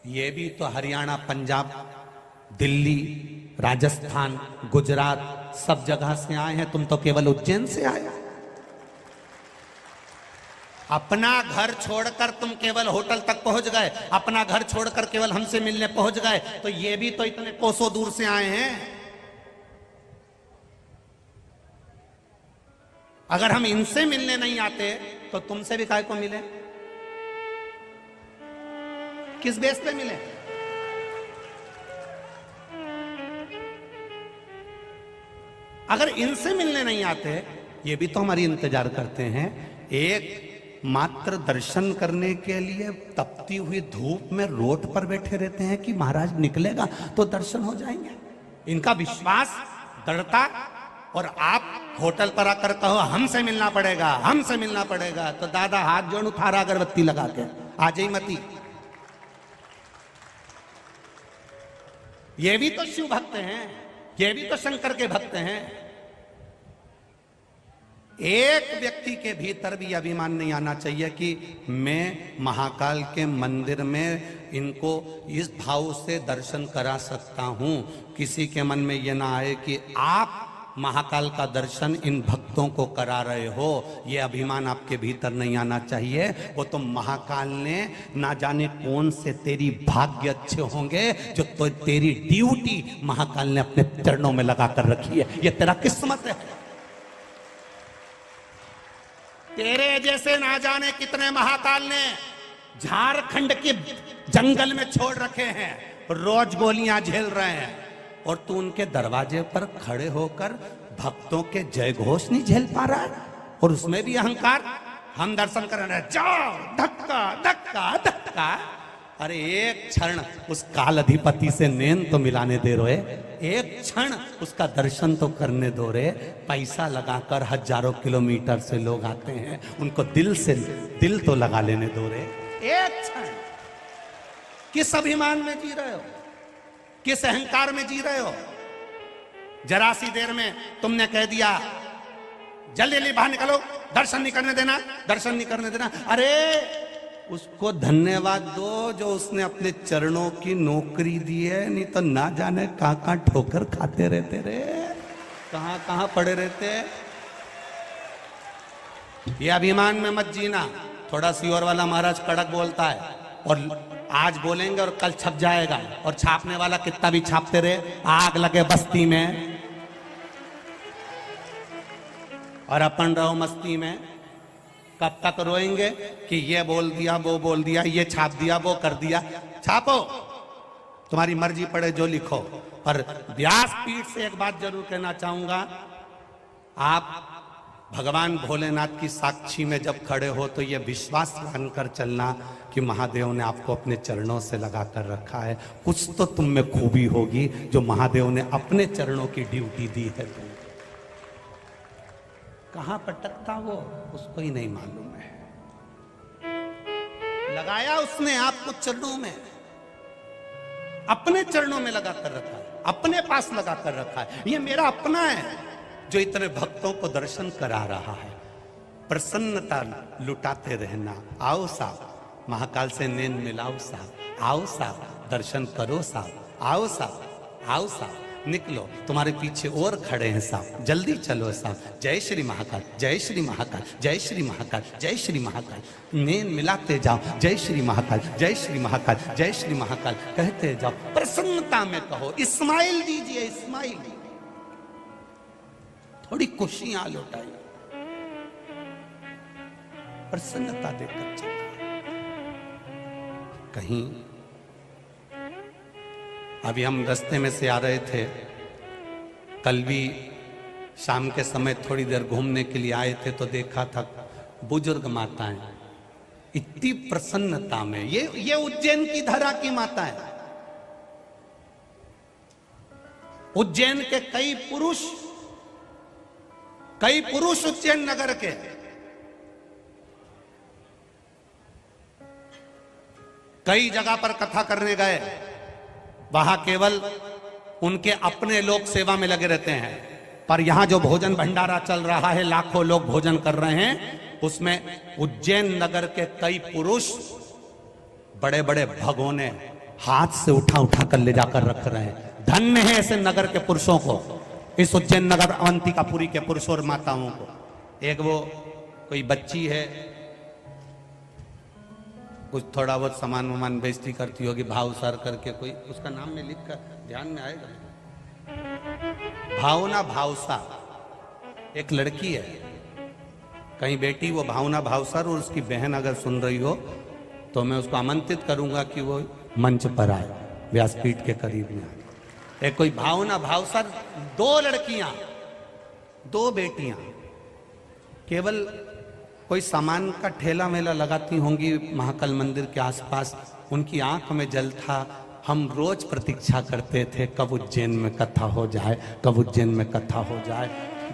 A: ये भी तो हरियाणा, पंजाब, दिल्ली, राजस्थान, गुजरात सब जगह से आए हैं, तुम तो केवल उज्जैन से आए। अपना घर छोड़कर तुम केवल होटल तक पहुंच गए, अपना घर छोड़कर केवल हमसे मिलने पहुंच गए, तो ये भी तो इतने कोसों दूर से आए हैं। अगर हम इनसे मिलने नहीं आते तो तुमसे भी काय को मिले? किस बेस पे मिले? अगर इनसे मिलने नहीं आते, ये भी तो हमारी इंतजार करते हैं, एक मात्र दर्शन करने के लिए तपती हुई धूप में रोड पर बैठे रहते हैं कि महाराज निकलेगा तो दर्शन हो जाएंगे। इनका विश्वास, दृढ़ता, और आप होटल पर आकर कहो हमसे मिलना पड़ेगा, हमसे मिलना पड़ेगा, तो दादा हाथ जोड़ उठारा अगरबत्ती लगा के आ जाई मती। ये भी तो शिव भक्त हैं, ये भी तो शंकर के भक्त हैं। एक व्यक्ति के भीतर भी अभिमान नहीं आना चाहिए कि मैं महाकाल के मंदिर में इनको इस भाव से दर्शन करा सकता हूं। किसी के मन में यह ना आए कि आप महाकाल का दर्शन इन भक्तों को करा रहे हो, ये अभिमान आपके भीतर नहीं आना चाहिए। वो तो महाकाल ने ना जाने कौन से तेरी भाग्य अच्छे होंगे जो तो तेरी ड्यूटी महाकाल ने अपने चरणों में लगा कर रखी है, ये तेरा किस्मत है। तेरे जैसे ना जाने कितने महाकाल ने झारखंड के जंगल में छोड़ रखे हैं, रोज गोलियां झेल रहे हैं, और तू उनके दरवाजे पर खड़े होकर भक्तों के जय घोष नहीं झेल पा रहा है, और उसमें भी अहंकार। हम दर्शन कर रहे हैं, जाओ, धक्का धक्का धक्का। अरे एक क्षण उस काल अधिपति से नैन तो मिलाने दे रहे, एक क्षण उसका दर्शन तो करने दो रे। पैसा लगाकर हजारों किलोमीटर से लोग आते हैं, उनको दिल से दिल तो लगा लेने दो रे। एक क्षण किस अभिमान में जी रहे हो, किस अहंकार में जी रहे हो? जरा सी देर में तुमने कह दिया जल्दी जल्दी बाहर निकलो, दर्शन नहीं करने देना, दर्शन नहीं करने देना। अरे उसको धन्यवाद दो जो उसने अपने चरणों की नौकरी दी है, नहीं तो ना जाने कहां कहां ठोकर खाते रहते रे, कहां कहां पड़े रहते। ये अभिमान में मत जीना। थोड़ा सीहोर वाला महाराज कड़क बोलता है, और आज बोलेंगे और कल छप जाएगा, और छापने वाला कितना भी छापते रहे, आग लगे बस्ती में, और अपन रहो मस्ती में। कब तक रोएंगे कि ये बोल दिया, वो बोल दिया, ये छाप दिया, वो कर दिया। छापो, तुम्हारी मर्जी पड़े जो लिखो। पर व्यासपीठ से एक बात जरूर कहना चाहूंगा, आप भगवान भोलेनाथ की साक्षी में जब खड़े हो तो ये विश्वास मानकर चलना कि महादेव ने आपको अपने चरणों से लगा कर रखा है। कुछ तो तुम में खूबी होगी जो महादेव ने अपने चरणों की ड्यूटी दी है। तुम कहां पटकता वो उसको ही नहीं मालूम है। लगाया उसने आपको चरणों में, अपने चरणों में लगा कर रखा है, अपने पास लगा कर रखा है। ये मेरा अपना है जो इतने भक्तों को दर्शन करा रहा है। प्रसन्नता लुटाते रहना। आओ साहब, महाकाल से नैन मिलाओ साहब, आओ साहब दर्शन करो साहब, आओ साहब, आओ साहब, निकलो, तुम्हारे पीछे और खड़े हैं साहब, जल्दी चलो साहब। जय श्री महाकाल, जय श्री महाकाल, जय श्री महाकाल, जय श्री महाकाल। नैन मिलाते जाओ, जय श्री महाकाल, जय श्री महाकाल, जय श्री महाकाल कहते जाओ। प्रसन्नता में कहो, इस्माइल दीजिए, इस्माइल, थोड़ी खुशियां लौटाइए, प्रसन्नता देकर चलिए। कहीं अभी हम रास्ते में से आ रहे थे, कल भी शाम के समय थोड़ी देर घूमने के लिए आए थे, तो देखा था बुजुर्ग माताएं इतनी प्रसन्नता में। ये उज्जैन की धरा की माता है। उज्जैन के कई पुरुष उज्जैन नगर के कई जगह पर कथा करने गए, वहां केवल उनके अपने लोग सेवा में लगे रहते हैं। पर यहां जो भोजन भंडारा चल रहा है, लाखों लोग भोजन कर रहे हैं, उसमें उज्जैन नगर के कई पुरुष बड़े बड़े भगोने हाथ से उठा उठा कर ले जाकर रख रहे हैं। धन्य है ऐसे नगर के पुरुषों को, इस उज्जैन नगर अवंतिकापुरी के पुरुषों और माताओं को। एक वो कोई बच्ची है, कुछ थोड़ा बहुत सामान वामान बेइज्जती करती होगी, भाव सर करके, कोई उसका नाम में लिख कर ध्यान में आएगा, भावना भावसा एक लड़की है, कहीं बेटी वो भावना भावसर, और उसकी बहन अगर सुन रही हो तो मैं उसको आमंत्रित करूंगा कि वो मंच पर आए, व्यासपीठ के करीब में आए। एक कोई भावना भावसर, दो लड़कियां, दो बेटियां, केवल कोई सामान का ठेला मेला लगाती होंगी महाकाल मंदिर के आसपास। उनकी आंख में जल था। हम रोज प्रतीक्षा करते थे कब उज्जैन में कथा हो जाए, कब उज्जैन में कथा हो जाए।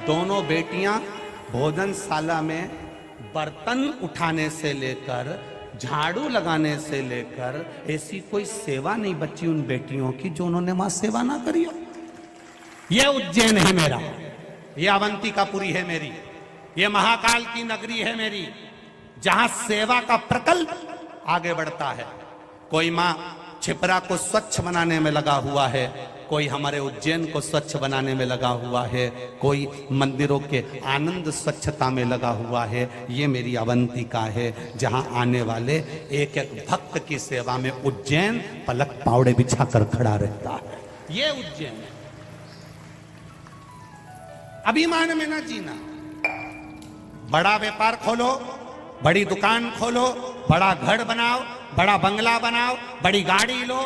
A: दोनों बेटियां भोजनशाला में बर्तन उठाने से लेकर, झाड़ू लगाने से लेकर, ऐसी कोई सेवा नहीं बची उन बेटियों की जो उन्होंने वहां सेवा ना करी हो। ये उज्जैन है मेरा, ये अवंतिकापुरी है मेरी, ये महाकाल की नगरी है मेरी, जहां सेवा का प्रकल्प आगे बढ़ता है। कोई मां छिपरा को स्वच्छ बनाने में लगा हुआ है, कोई हमारे उज्जैन को स्वच्छ बनाने में लगा हुआ है, कोई मंदिरों के आनंद स्वच्छता में लगा हुआ है। ये मेरी अवंतिका है, जहां आने वाले एक एक भक्त की सेवा में उज्जैन पलक पावड़े बिछाकर खड़ा रहता है। ये उज्जैन है। अभिमान में ना जीना। बड़ा व्यापार खोलो, बड़ी दुकान खोलो, बड़ा घर बनाओ, बड़ा बंगला बनाओ, बड़ी गाड़ी लो,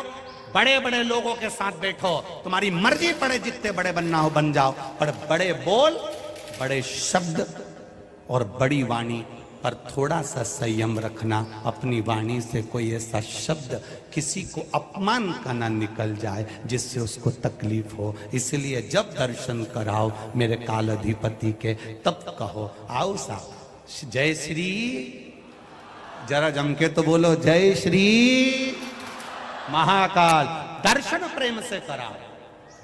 A: बड़े बड़े लोगों के साथ बैठो, तुम्हारी मर्जी पड़े जितने बड़े बनना हो बन जाओ, पर बड़े बोल, बड़े शब्द और बड़ी वाणी पर थोड़ा सा संयम रखना, अपनी वाणी से कोई ऐसा शब्द किसी को अपमान का ना निकल जाए जिससे उसको तकलीफ हो। इसलिए जब दर्शन कराओ मेरे काल अधिपति के, तब कहो आओ साहब जय श्री, जरा जम के तो बोलो जय श्री महाकाल। दर्शन प्रेम से कराओ,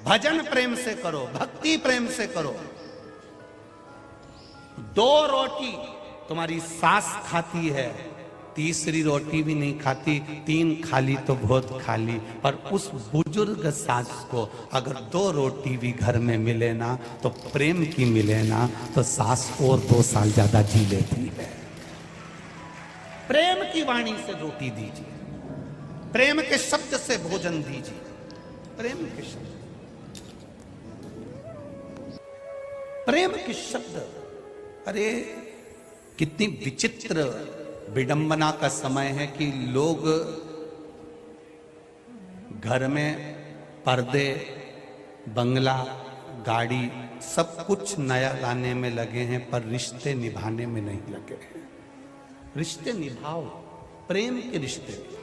A: भजन प्रेम से करो, भक्ति प्रेम से करो। 2 रोटी तुम्हारी सास खाती है, तीसरी रोटी भी नहीं खाती, 3 खाली तो बहुत खाली। पर उस बुजुर्ग सास को अगर 2 रोटी भी घर में मिले ना, तो प्रेम की मिले ना, तो सास और 2 साल ज्यादा जी लेती है। प्रेम की वाणी से रोटी दीजिए, प्रेम के शब्द से भोजन दीजिए, प्रेम के शब्द, प्रेम के शब्द। अरे कितनी विचित्र विडंबना का समय है कि लोग घर में पर्दे, बंगला, गाड़ी सब कुछ नया लाने में लगे हैं, पर रिश्ते निभाने में नहीं लगे हैं। रिश्ते निभाओ, प्रेम के रिश्ते निभाओ।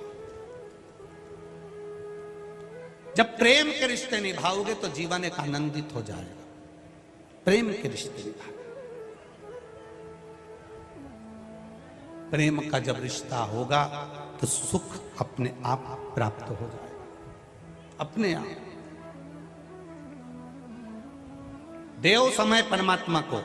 A: जब प्रेम के रिश्ते निभाओगे तो जीवन एक आनंदित हो जाएगा। प्रेम के रिश्ते निभाओ। प्रेम का जब रिश्ता होगा तो सुख अपने आप प्राप्त हो जाएगा, अपने आप। देव समय परमात्मा को।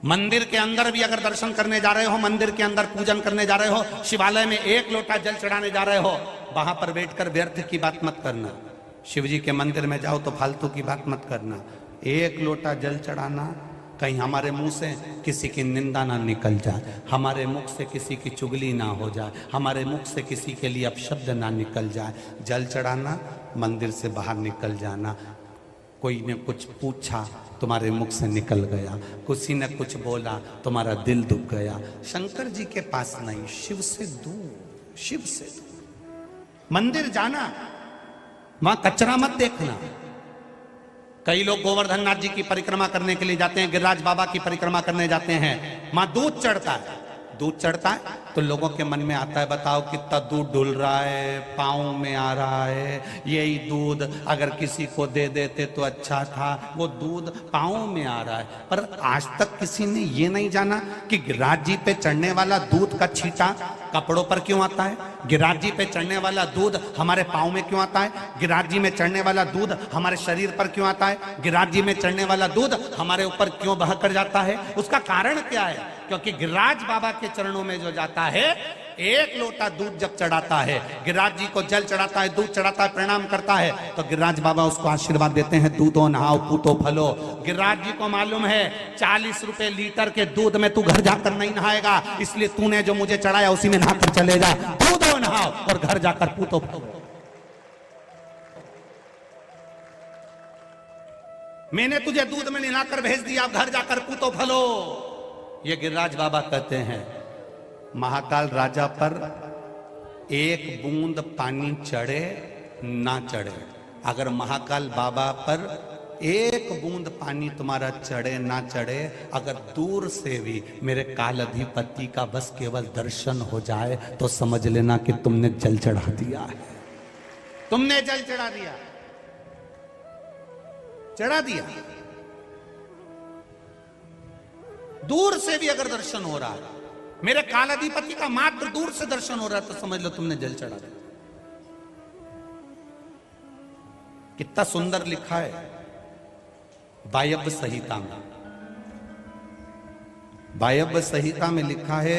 A: मंदिर के अंदर भी अगर दर्शन करने जा रहे हो, मंदिर के अंदर पूजन करने जा रहे हो, शिवालय में 1 लोटा जल चढ़ाने जा रहे हो, वहां पर बैठकर व्यर्थ की बात मत करना। शिव जी के मंदिर में जाओ तो फालतू की बात मत करना। 1 लोटा जल चढ़ाना, कहीं हमारे मुंह से किसी की निंदा ना निकल जाए, हमारे मुख से किसी की चुगली ना हो जाए, हमारे मुख से किसी के लिए अपशब्द ना निकल जाए। जल चढ़ाना, मंदिर से बाहर निकल जाना, कोई ने कुछ पूछा तुम्हारे मुख से निकल गया, किसी ने कुछ बोला तुम्हारा दिल दुख गया। शंकर जी के पास नहीं, शिव से दूर, शिव से दूर। मंदिर जाना, वहां कचरा मत देखना। कई लोग गोवर्धन नाथ जी की परिक्रमा करने के लिए जाते हैं, गिरिराज बाबा की परिक्रमा करने जाते हैं, वहां दूध चढ़ता है। दूध चढ़ता है तो लोगों के मन में आता है, बताओ कितना दूध डुल रहा है, पाँव में आ रहा है, यही दूध अगर किसी को दे देते तो अच्छा था, वो दूध पाँव में आ रहा है। पर आज तक किसी ने ये नहीं जाना कि गिरिराज जी पे चढ़ने वाला दूध का छींटा कपड़ों पर क्यों आता है, गिरिराज जी पे चढ़ने वाला दूध हमारे पाँव में क्यों आता है, गिरिराज जी में चढ़ने वाला दूध हमारे शरीर पर क्यों आता है, गिरिराज जी में चढ़ने वाला दूध हमारे ऊपर क्यों बह कर जाता है। उसका कारण क्या है? क्योंकि गिरिराज बाबा के चरणों में जो जाता है, 1 लोटा दूध जब चढ़ाता है, गिरिराज जी को जल चढ़ाता है, दूध चढ़ाता है, प्रणाम करता है, तो गिरिराज बाबा उसको आशीर्वाद देते हैं, दूधो नहाओ पूतो फलो। गिरिराज जी को मालूम है 40 रुपए लीटर के दूध में तू घर जाकर नहीं नहाएगा, इसलिए तूने जो मुझे चढ़ाया उसी में नहाकर चले जा, दूधो नहाओ और घर जाकर पूतो फलो। मैंने तुझे दूध में नहाकर भेज दिया, घर जाकर पूतो फलो। ये गिरिराज बाबा कहते हैं। महाकाल राजा पर 1 बूंद पानी चढ़े ना चढ़े, अगर महाकाल बाबा पर 1 बूंद पानी तुम्हारा चढ़े ना चढ़े, अगर दूर से भी मेरे काल अधिपति का बस केवल दर्शन हो जाए तो समझ लेना कि तुमने जल चढ़ा दिया है, तुमने जल चढ़ा दिया, चढ़ा दिया। दूर से भी अगर दर्शन हो रहा है, मेरे कालाधिपति का मात्र दूर से दर्शन हो रहा है, तो समझ लो तुमने जल चढ़ा दिया। कितना सुंदर लिखा है वायव्य संहिता में। वायव्य संहिता में लिखा है,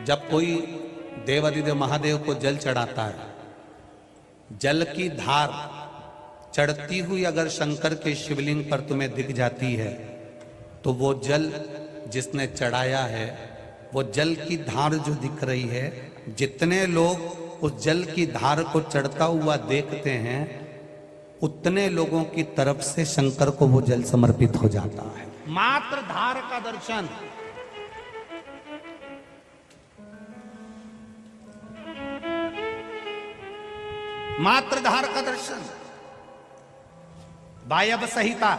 A: जब कोई देवाधिदेव महादेव को जल चढ़ाता है, जल की धार चढ़ती हुई अगर शंकर के शिवलिंग पर तुम्हें दिख जाती है, तो वो जल जिसने चढ़ाया है, वो जल की धार जो दिख रही है, जितने लोग उस जल की धार को चढ़ता हुआ देखते हैं, उतने लोगों की तरफ से शंकर को वो जल समर्पित हो जाता है। मात्र धार का दर्शन, मात्र धार का दर्शन। वायव्य संहिता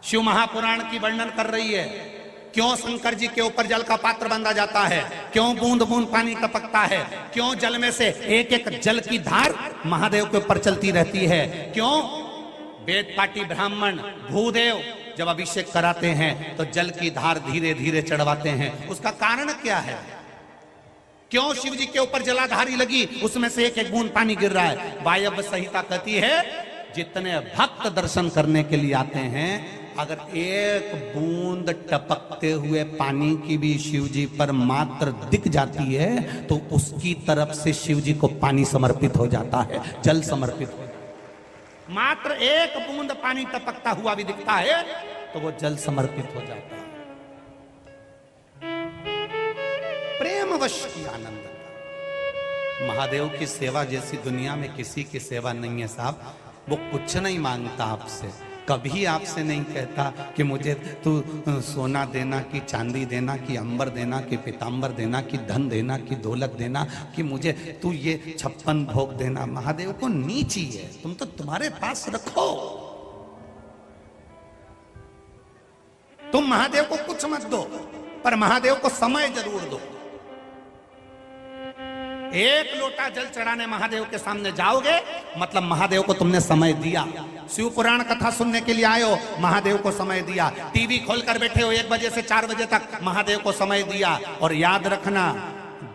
A: शिव महापुराण की वर्णन कर रही है क्यों शंकर जी के ऊपर जल का पात्र बांधा जाता है, क्यों बूंद बूंद पानी टपकता है, क्यों जल में से एक एक जल की धार महादेव के ऊपर चलती रहती है, क्यों वेद पाटी ब्राह्मण भूदेव जब अभिषेक कराते हैं तो जल की धार धीरे धीरे चढ़वाते हैं, उसका कारण क्या है? क्यों शिव जी के ऊपर जलाधारी लगी, उसमें से एक एक बूंद पानी गिर रहा है? वायव्य संहिता कहती है जितने भक्त दर्शन करने के लिए आते हैं, अगर एक बूंद टपकते हुए पानी की भी शिव जी पर मात्र दिख जाती है तो उसकी तरफ से शिव जी को पानी समर्पित हो जाता है, जल समर्पित हो जाता है। मात्र एक बूंद पानी टपकता हुआ भी दिखता है तो वो जल समर्पित हो जाता है। प्रेमवश की आनंद, महादेव की सेवा जैसी दुनिया में किसी की सेवा नहीं है साहब। वो कुछ नहीं मांगता आपसे, कभी आपसे नहीं कहता कि मुझे तू सोना देना कि चांदी देना कि अंबर देना कि पीतांबर देना कि धन देना कि दौलत देना कि मुझे तू ये 56 भोग देना। महादेव को नीची है, तुम तो तुम्हारे पास रखो, तुम महादेव को कुछ मत दो पर महादेव को समय जरूर दो। एक लोटा जल चढ़ाने महादेव के सामने जाओगे मतलब महादेव को तुमने समय दिया। शिव पुराण कथा सुनने के लिए आए हो, महादेव को समय दिया। टीवी खोलकर बैठे हो 1 बजे से 4 बजे तक, महादेव को समय दिया। और याद रखना,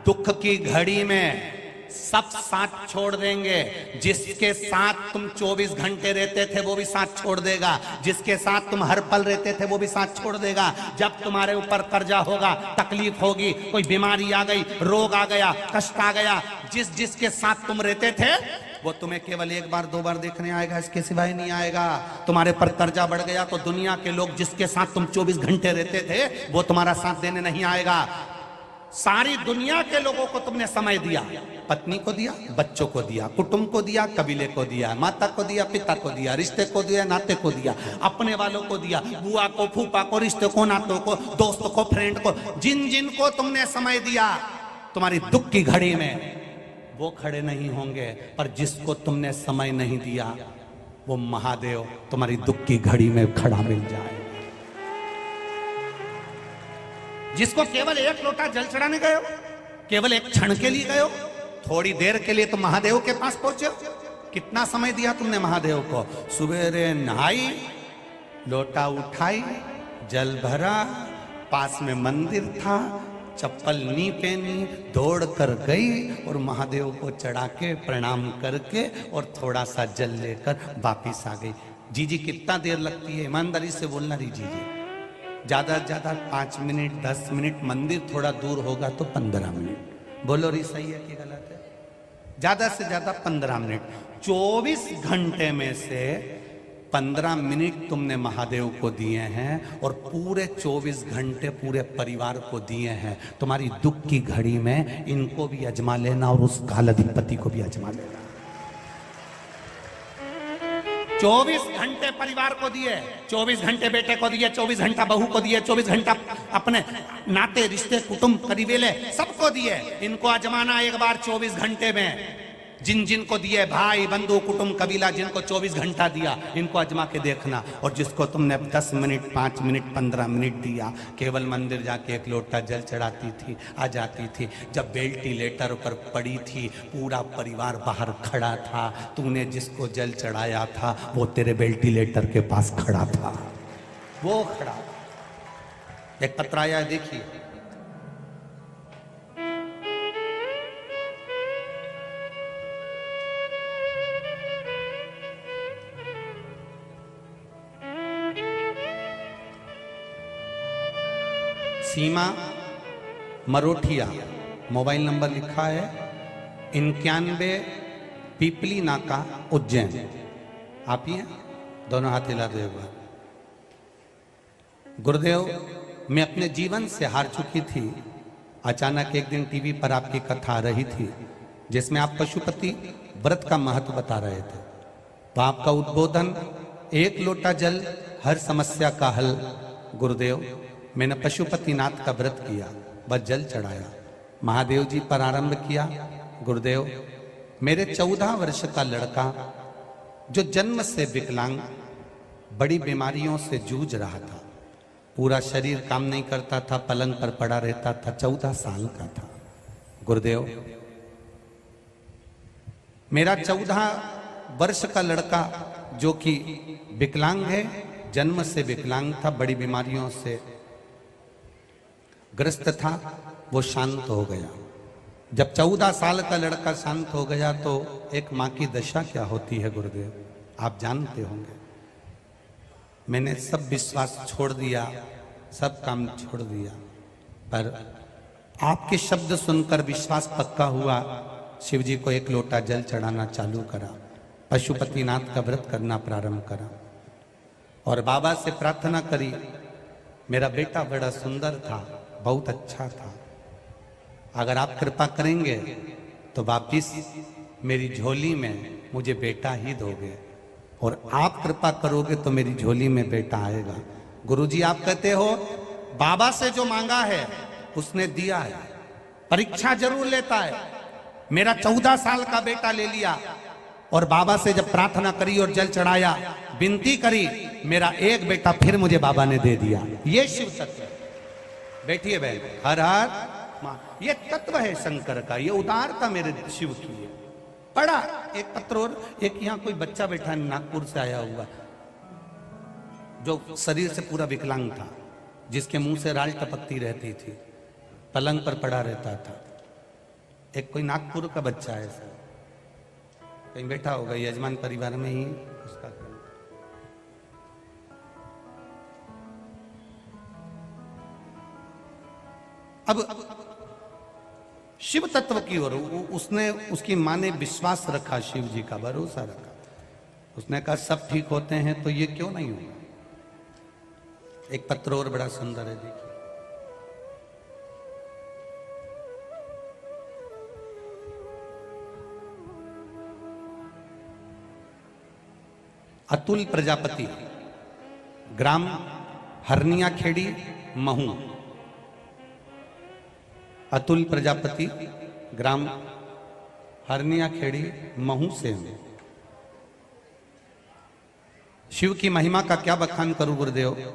A: दुख की घड़ी में सब साथ छोड़ देंगे। जिसके साथ तुम 24 घंटे रहते थे वो भी साथ छोड़ देगा, जिसके साथ तुम हर पल रहते थे वो भी साथ छोड़ देगा। जब तुम्हारे ऊपर कर्जा होगा, तकलीफ होगी, कोई बीमारी आ गई, रोग आ गया, कष्ट आ गया, जिसके साथ तुम रहते थे वो तुम्हें केवल 1 बार 2 बार देखने आएगा, इसके सिवाय नहीं आएगा। तुम्हारे पर कर्जा बढ़ गया तो दुनिया के लोग जिसके साथ तुम 24 घंटे रहते थे वो तुम्हारा साथ देने नहीं आएगा। सारी दुनिया के लोगों को तुमने समय दिया, पत्नी को दिया, बच्चों को दिया, कुटुंब को दिया, कबीले को दिया, माता को दिया, पिता को दिया, रिश्ते को दिया, नाते को दिया, अपने वालों को दिया, बुआ को, फूफा को, रिश्ते को, नातों को, दोस्तों को, फ्रेंड को, जिन जिन को तुमने समय दिया तुम्हारी दुख की घड़ी में वो खड़े नहीं होंगे। पर जिसको तुमने समय नहीं दिया वो महादेव तुम्हारी दुख की घड़ी में खड़ा मिल जाए। जिसको केवल 1 लोटा जल चढ़ाने गए हो, केवल एक क्षण के लिए गए हो, थोड़ी देर के लिए तुम महादेव के पास पहुंचे हो, कितना समय दिया तुमने महादेव को? सवेरे नहाई, लोटा उठाई, जल भरा, पास में मंदिर था, चप्पल नहीं पहनी, दौड़ कर गई और महादेव को चढ़ा के प्रणाम करके और थोड़ा सा जल लेकर वापिस आ गई। जीजी कितना देर लगती है? ईमानदारी से बोलना रही जीजी। ज्यादा से ज्यादा 5 मिनट, 10 मिनट, मंदिर थोड़ा दूर होगा तो 15 मिनट। बोलो रही सही है कि गलत है? ज्यादा से ज्यादा 15 मिनट। 24 घंटे में से 15 मिनट तुमने महादेव को दिए हैं और पूरे 24 घंटे पूरे परिवार को दिए हैं। तुम्हारी दुख की घड़ी में इनको भी आजमा लेना और उस कालाधिपति को भी आजमा लेना। 24 घंटे परिवार को दिए, 24 घंटे बेटे को दिए, 24 घंटा बहू को दिए, 24 घंटा अपने नाते रिश्ते कुटुंब करीबेले सबको दिए। इनको आजमाना एक बार 24 घंटे में। जिन जिन को दिए, भाई बंधु कुटुंब कबीला, जिनको 24 घंटा दिया, इनको आजमा के देखना। और जिसको तुमने 10 मिनट, 5 मिनट, 15 मिनट दिया, केवल मंदिर जाके 1 लोटा जल चढ़ाती थी, आ जाती थी। जब वेंटिलेटर पर पड़ी थी, पूरा परिवार बाहर खड़ा था, तूने जिसको जल चढ़ाया था वो तेरे वेंटिलेटर के पास खड़ा था, वो खड़ा। एक पत्र आया है, देखिए। सीमा मरोठिया, मोबाइल नंबर लिखा है 91 पीपली नाका उज्जैन। आप ही हैं? दोनों हाथ हिला दो एक बार। गुरुदेव, मैं अपने जीवन से हार चुकी थी। अचानक एक दिन टीवी पर आपकी कथा आ रही थी जिसमें आप पशुपति व्रत का महत्व बता रहे थे। तो आपका उद्बोधन, 1 लोटा जल हर समस्या का हल। गुरुदेव, मैंने पशुपतिनाथ का व्रत किया, बस जल चढ़ाया, महादेव जी पर आरंभ किया। गुरुदेव, मेरे 14 वर्ष का लड़का जो जन्म से विकलांग, बड़ी बीमारियों से जूझ रहा था, पूरा शरीर काम नहीं करता था, पलंग पर पड़ा रहता था, 14 साल का था। गुरुदेव, मेरा 14 वर्ष का लड़का जो कि विकलांग है, जन्म से विकलांग था, बड़ी बीमारियों से ग्रस्त था, वो शांत हो गया। जब 14 साल का लड़का शांत हो गया तो एक माँ की दशा क्या होती है गुरुदेव, आप जानते होंगे। मैंने सब विश्वास छोड़ दिया, सब काम छोड़ दिया, पर आपके शब्द सुनकर विश्वास पक्का हुआ। शिव जी को 1 लोटा जल चढ़ाना चालू करा, पशुपतिनाथ का व्रत करना प्रारंभ करा और बाबा से प्रार्थना करी। मेरा बेटा बड़ा सुंदर था, बहुत अच्छा था, अगर आप कृपा करेंगे तो वापिस मेरी झोली में मुझे बेटा ही दोगे, और आप कृपा करोगे तो मेरी झोली में बेटा आएगा। गुरुजी, आप कहते हो बाबा से जो मांगा है उसने दिया है, परीक्षा जरूर लेता है। मेरा 14 साल का बेटा ले लिया और बाबा से जब प्रार्थना करी और जल चढ़ाया, विनती करी, मेरा एक बेटा फिर मुझे बाबा ने दे दिया। ये शिव तत्व है। बैठिए बहन, हर हर मां, ये तत्व है शंकर का, ये उदारता मेरे शिव की है। पढ़ा एक पत्र, और एक यहाँ कोई बच्चा बैठा है नागपुर से आया हुआ, जो शरीर से पूरा विकलांग था, जिसके मुंह से राल टपकती रहती थी, पलंग पर पड़ा रहता था। एक कोई नागपुर का बच्चा है सर, कहीं बैठा होगा, यजमान परिवार में ही उसका। अब शिव तत्व की ओर उसने, उसकी मां ने विश्वास रखा, शिव जी का भरोसा रखा। उसने कहा सब ठीक होते हैं तो ये क्यों नहीं होगा। एक पत्र और बड़ा सुंदर है, देखिए। अतुल प्रजापति, ग्राम हरनिया खेड़ी, महू। अतुल प्रजापति, ग्राम हरनिया खेड़ी, महू से। शिव की महिमा का क्या बखान करूं गुरुदेव।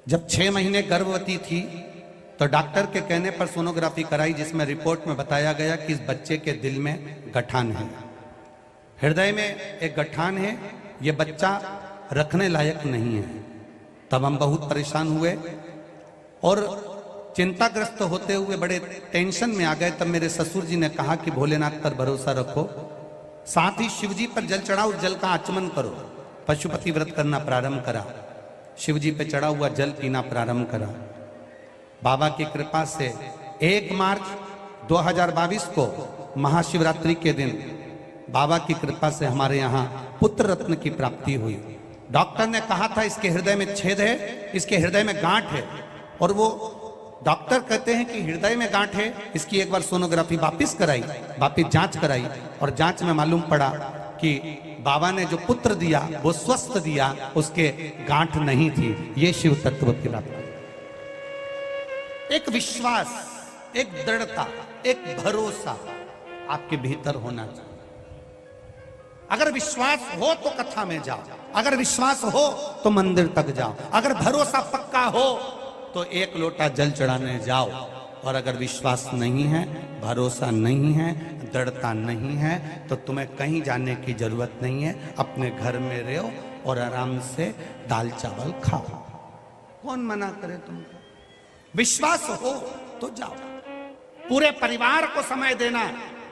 A: जब 6 महीने गर्भवती थी तो डॉक्टर के कहने पर सोनोग्राफी कराई, जिसमें रिपोर्ट में बताया गया कि इस बच्चे के दिल में गठान है, हृदय में एक गठान है, ये बच्चा रखने लायक नहीं है। तब हम बहुत परेशान हुए और चिंताग्रस्त होते हुए बड़े टेंशन में आ गए। तब मेरे ससुर जी ने कहा कि भोलेनाथ पर भरोसा रखो, साथ ही शिव जी पर जल चढ़ाओ, जल का आचमन करो। पशुपति व्रत करना प्रारंभ करा, शिव जी पे चढ़ा हुआ जल पीना प्रारंभ करा। बाबा की कृपा से 1 मार्च 2022 को महाशिवरात्रि के दिन बाबा की कृपा से हमारे यहाँ पुत्र रत्न की प्राप्ति हुई। डॉक्टर ने कहा था इसके हृदय में छेद है, इसके हृदय में गांठ है, और वो डॉक्टर कहते हैं कि हृदय में गांठ है। इसकी एक बार सोनोग्राफी वापिस कराई, वापिस जांच कराई, और जांच में मालूम पड़ा कि बाबा ने जो पुत्र दिया वो स्वस्थ दिया, उसके गांठ नहीं थी। ये शिव तत्व की बात। एक विश्वास, एक दृढ़ता, एक भरोसा आपके भीतर होना चाहिए। अगर विश्वास हो तो कथा में जाओ, अगर विश्वास हो तो मंदिर तक जाओ, अगर भरोसा पक्का हो तो 1 लोटा जल चढ़ाने जाओ। और अगर विश्वास नहीं है, भरोसा नहीं है, दृढ़ता नहीं है, तो तुम्हें कहीं जाने की जरूरत नहीं है। अपने घर में रहो और आराम से दाल चावल खाओ, कौन मना करे तुमको। विश्वास हो तो जाओ। पूरे परिवार को समय देना,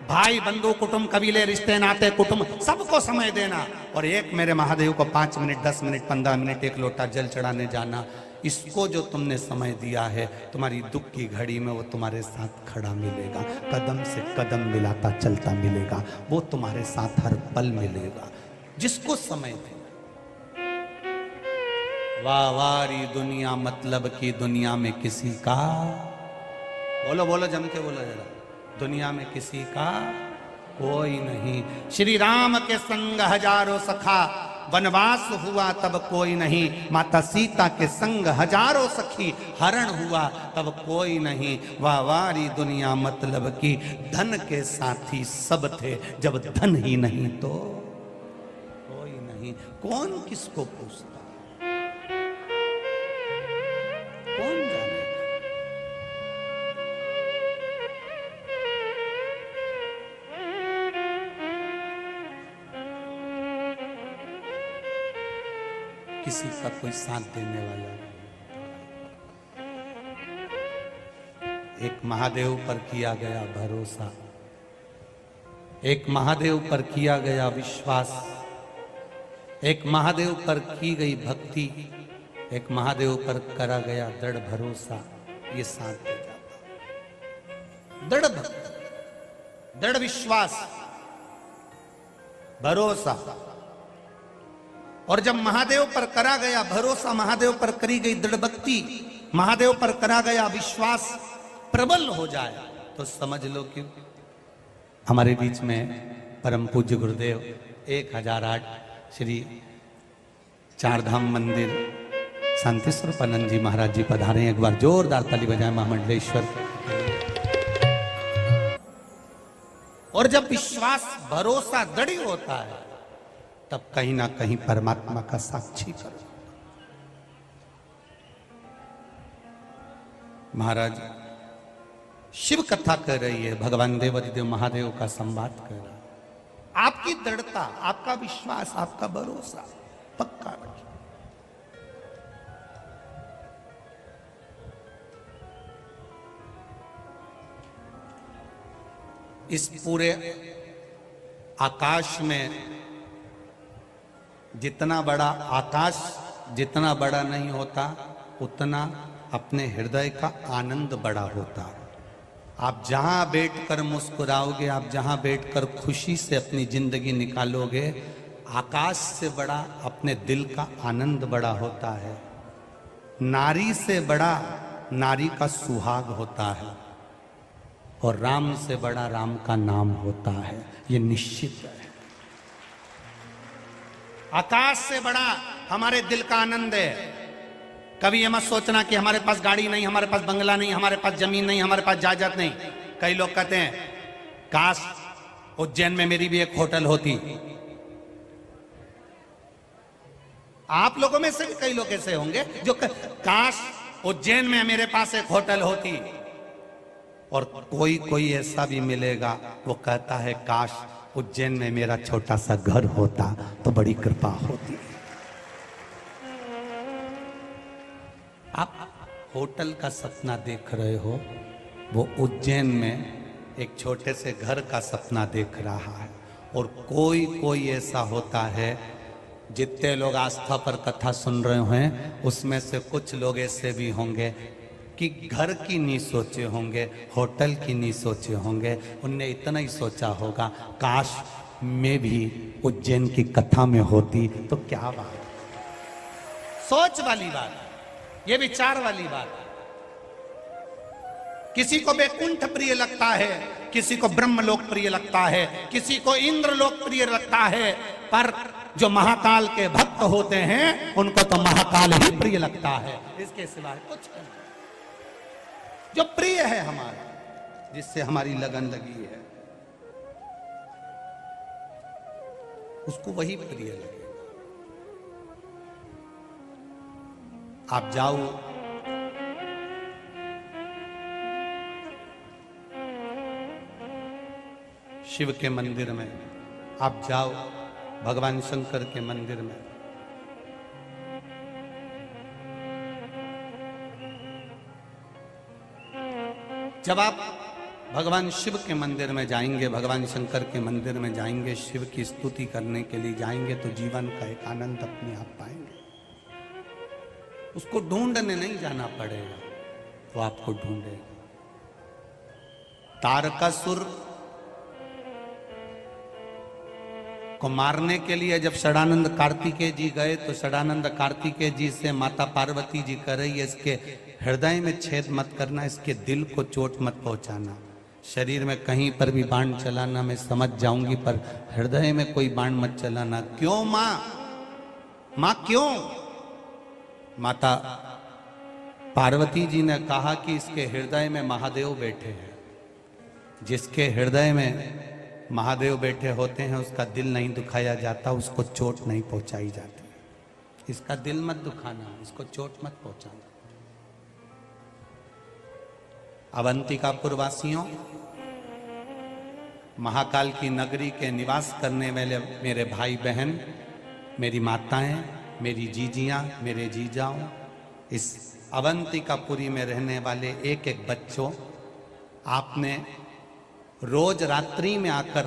A: भाई बंधु कुटुंब कबीले रिश्ते नाते कुटुंब सबको समय देना, और एक मेरे महादेव को 5 मिनट 10 मिनट 15 मिनट 1 लोटा जल चढ़ाने जाना। इसको जो तुमने समय दिया है, तुम्हारी दुख की घड़ी में वो तुम्हारे साथ खड़ा मिलेगा, कदम से कदम मिलाता चलता मिलेगा, वो तुम्हारे साथ हर पल मिलेगा। जिसको समय दे। वाह वारी दुनिया मतलब की दुनिया में किसी का, बोलो बोलो जम के बोलो जरा, दुनिया में किसी का कोई नहीं। श्री राम के संग हजारों सखा, वनवास हुआ तब कोई नहीं। माता सीता के संग हजारों सखी, हरण हुआ तब कोई नहीं। वाह वारी दुनिया मतलब की, धन के साथी सब थे, जब धन ही नहीं तो कोई नहीं। कौन किसको पूछता। किसी का कोई साथ देने वाला नहीं। एक महादेव पर किया गया भरोसा, एक महादेव पर किया गया विश्वास, एक महादेव पर की गई भक्ति, एक महादेव पर करा गया दृढ़ भरोसा, ये साथ दे जाता। दृढ़ भक्ति, दृढ़ विश्वास, भरोसा। और जब महादेव पर करा गया भरोसा, महादेव पर करी गई दृढ़ भक्ति, महादेव पर करा गया विश्वास प्रबल हो जाए तो समझ लो कि हमारे बीच में परम पूज्य गुरुदेव 1008 श्री चारधाम मंदिर शांति स्वरूपानंद जी महाराज जी पधारे। एक बार जोरदार ताली बजाएं महामंडलेश्वर। और जब विश्वास भरोसा दृढ़ होता है तब कहीं ना कहीं परमात्मा का साक्षी करो। महाराज शिव कथा कर रही है, भगवान देवाधिदेव महादेव का संवाद कर रहा है। आपकी दृढ़ता, आपका विश्वास, आपका भरोसा पक्का रखिए। इस पूरे आकाश में जितना बड़ा आकाश जितना बड़ा नहीं होता उतना अपने हृदय का आनंद बड़ा होता है। आप जहां बैठकर मुस्कुराओगे, आप जहां बैठकर खुशी से अपनी जिंदगी निकालोगे, आकाश से बड़ा अपने दिल का आनंद बड़ा होता है। नारी से बड़ा नारी का सुहाग होता है और राम से बड़ा राम का नाम होता है, ये निश्चित है। आकाश से बड़ा हमारे दिल का आनंद है। कभी ये मत सोचना कि हमारे पास गाड़ी नहीं, हमारे पास बंगला नहीं, हमारे पास जमीन नहीं, हमारे पास जायदाद नहीं। कई लोग कहते हैं काश उज्जैन में मेरी भी एक होटल होती। आप लोगों में से भी कई लोग ऐसे होंगे जो काश उज्जैन में मेरे पास एक होटल होती। और कोई कोई ऐसा भी मिलेगा वो कहता है काश उज्जैन में मेरा छोटा सा घर होता तो बड़ी कृपा होती। आप होटल का सपना देख रहे हो, वो उज्जैन में एक छोटे से घर का सपना देख रहा है। और कोई कोई ऐसा होता है, जितने लोग आस्था पर कथा सुन रहे हैं उसमें से कुछ लोग ऐसे भी होंगे कि घर की नहीं सोचे होंगे, होटल की नहीं सोचे होंगे, उनने इतना ही सोचा होगा काश मैं भी उज्जैन की कथा में होती तो क्या बात। सोच वाली बात, ये विचार वाली बात। किसी को वैकुंठ प्रिय लगता है, किसी को ब्रह्मलोक प्रिय लगता है, किसी को इंद्रलोक प्रिय लगता है, पर जो महाकाल के भक्त होते हैं उनको तो महाकाल ही प्रिय लगता है, इसके सिवाय कुछ नहीं। जो प्रिय है हमारा, जिससे हमारी लगन लगी है, उसको वही प्रिय लगेगा। आप जाओ शिव के मंदिर में, आप जाओ भगवान शंकर के मंदिर में, जब आप भगवान शिव के मंदिर में जाएंगे, भगवान शंकर के मंदिर में जाएंगे, शिव की स्तुति करने के लिए जाएंगे तो जीवन का एक आनंद अपने आप पाएंगे। उसको ढूंढने नहीं जाना पड़ेगा, वो आपको ढूंढेगा। तारकासुर को मारने के लिए जब षडानंद कार्तिकेय जी गए तो षडानंद कार्तिकेय जी से माता पार्वती जी कह रही है इसके हृदय में छेद मत करना, इसके दिल को चोट मत पहुंचाना, शरीर में कहीं पर भी बाण चलाना मैं समझ जाऊंगी पर हृदय में कोई बाण मत चलाना। क्यों मां? मां क्यों? माता पार्वती जी ने कहा कि इसके हृदय में महादेव बैठे हैं। जिसके हृदय में महादेव बैठे होते हैं उसका दिल नहीं दुखाया जाता, उसको चोट नहीं पहुंचाई जाती। इसका दिल मत दुखाना, इसको चोट मत पहुंचाना। अवंतिकापुर वासियों, महाकाल की नगरी के निवास करने वाले मेरे भाई बहन, मेरी माताएं, मेरी जीजियां, मेरे जीजाओं, इस अवंतिकापुरी में रहने वाले एक एक बच्चों, आपने रोज रात्रि में आकर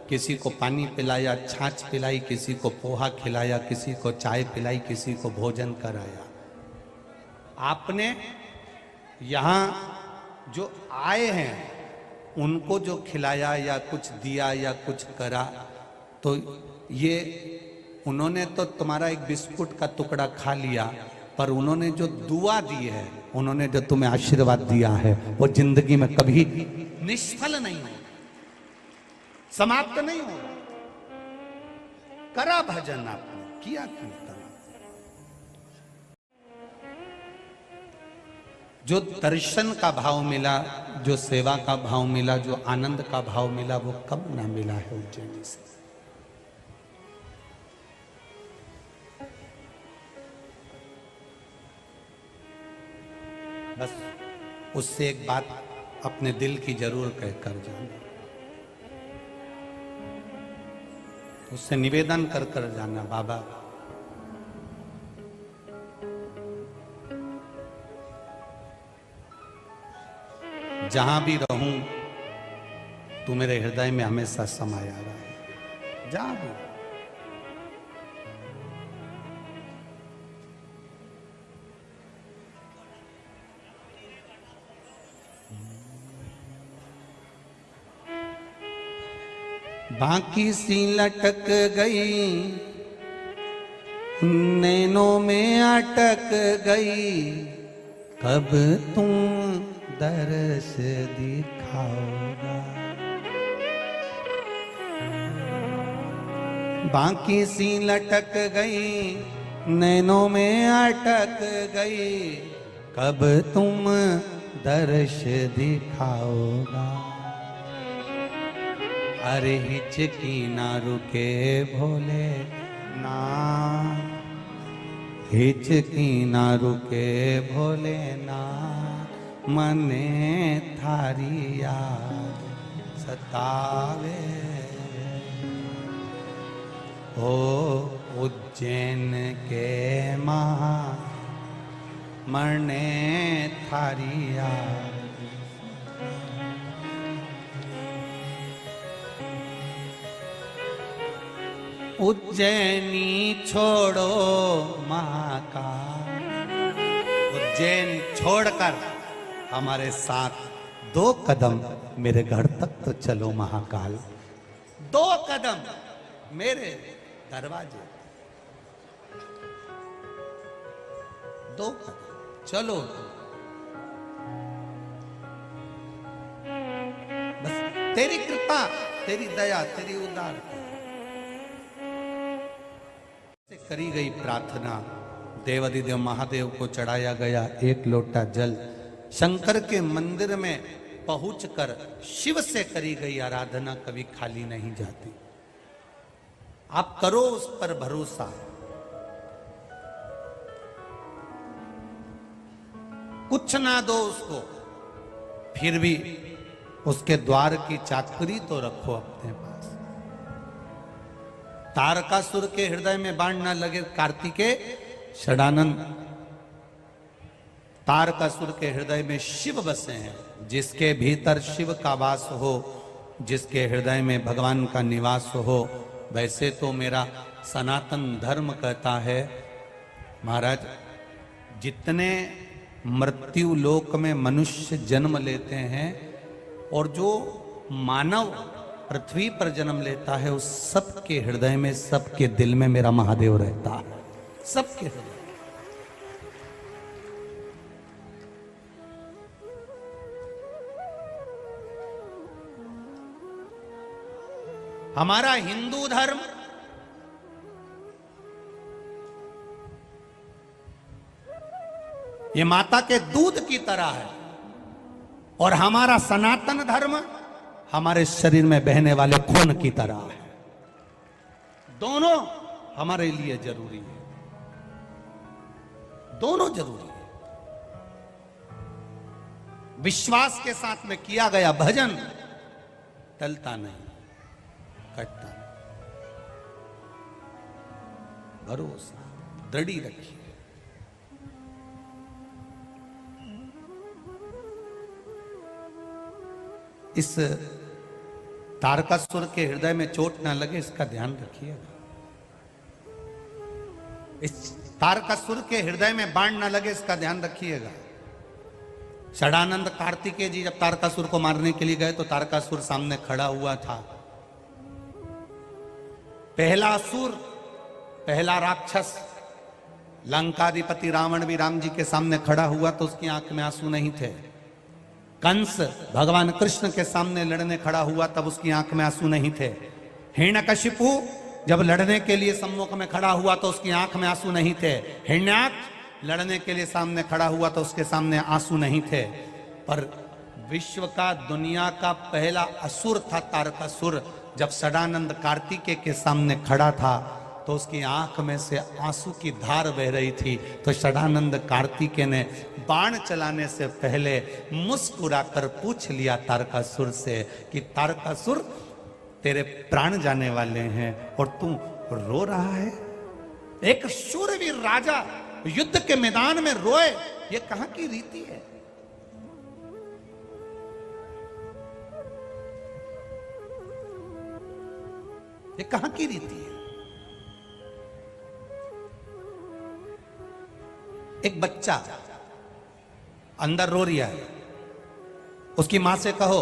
A: किसी को पानी पिलाया, छाछ पिलाई, किसी को पोहा खिलाया, किसी को चाय पिलाई, किसी को भोजन कराया। आपने यहाँ जो आए हैं उनको जो खिलाया या कुछ दिया या कुछ करा, तो ये उन्होंने तो तुम्हारा एक बिस्कुट का टुकड़ा खा लिया, पर उन्होंने जो दुआ दी है, उन्होंने जो तुम्हें आशीर्वाद दिया है, वो जिंदगी में कभी निष्फल नहीं हो, समाप्त नहीं हो। करा भजन आपने, किया कीर्तन, जो दर्शन का भाव मिला, जो सेवा का भाव मिला, जो आनंद का भाव मिला, वो कब ना मिला है उज्जैनी से। बस उससे एक बात अपने दिल की जरूर कहकर जाना, उससे निवेदन कर कर जाना, बाबा जहां भी रहूं तू मेरे हृदय में हमेशा समाया रहा है, जहां भी। बाकी सी लटक गई, नैनों में अटक गई, कब तुम दर्श दिखाओगा। बाकी सी लटक गई, नैनों में अटक गई, कब तुम दर्श दिखाओगा। अरे हिचकी ना रुके भोले ना, हिचकी ना रुके भोले ना, मने थारी याद सतावे। ओ उज्जैन के महा मने थारी याद। उज्जैनी छोड़ो महाकाल, उज्जैन छोड़कर हमारे साथ 2 कदम मेरे घर तक तो चलो महाकाल, 2 कदम मेरे दरवाजे, 2 कदम चलो। बस तेरी कृपा, तेरी दया, तेरी उदारता से करी गई प्रार्थना, देवाधिदेव महादेव को चढ़ाया गया 1 लोटा जल, शंकर के मंदिर में पहुंचकर शिव से करी गई आराधना कभी खाली नहीं जाती। आप करो उस पर भरोसा। कुछ ना दो उसको, फिर भी उसके द्वार की चाकरी तो रखो अपने पास। तारकासुर के हृदय में बाण न लगे, कार्तिकेय षडानंद। तारकासुर के हृदय में शिव बसे हैं, जिसके भीतर शिव का वास हो, जिसके हृदय में भगवान का निवास हो। वैसे तो मेरा सनातन धर्म कहता है महाराज, जितने मृत्यु लोक में मनुष्य जन्म लेते हैं और जो मानव पृथ्वी पर जन्म लेता है, उस सबके हृदय में, सबके दिल में मेरा महादेव रहता है, सबके हृदय। हमारा हिंदू धर्म ये माता के दूध की तरह है, और हमारा सनातन धर्म हमारे शरीर में बहने वाले खून की तरह है। दोनों हमारे लिए जरूरी है, दोनों जरूरी है। विश्वास के साथ में किया गया भजन टलता नहीं, कटता नहीं। भरोसा दृढ़ी रखिए। इस तारकासुर के हृदय में चोट ना लगे, इसका ध्यान रखिएगा। इस तारकासुर के हृदय में बाण ना लगे, इसका ध्यान रखिएगा। षडानंद कार्तिकेय जी जब तारकासुर को मारने के लिए गए तो तारकासुर सामने खड़ा हुआ था। पहला असुर, पहला राक्षस लंकाधिपति रावण भी राम जी के सामने खड़ा हुआ तो उसकी आंख में आंसू नहीं थे। कंस भगवान कृष्ण के सामने लड़ने खड़ा हुआ तब उसकी आंख में आंसू नहीं थे। हिरण्यकशिपु जब लड़ने के लिए सम्मुख में खड़ा हुआ तो उसकी आंख में आंसू नहीं थे। हिरण्याक्ष लड़ने के लिए सामने खड़ा हुआ तो उसके सामने आंसू नहीं थे। पर विश्व का, दुनिया का पहला असुर था तारकासुर। जब षडानंद कार्तिकेय के सामने खड़ा था तो उसकी आंख में से आंसू की धार बह रही थी। तो षडानंद कार्तिकेय ने बाण चलाने से पहले मुस्कुराकर पूछ लिया तारकासुर से कि तारकासुर, तेरे प्राण जाने वाले हैं और तू रो रहा है? एक शूरवीर राजा युद्ध के मैदान में रोए, ये कहां की रीति है? ये कहां की रीति है? एक बच्चा अंदर रो रिया है, उसकी मां से कहो,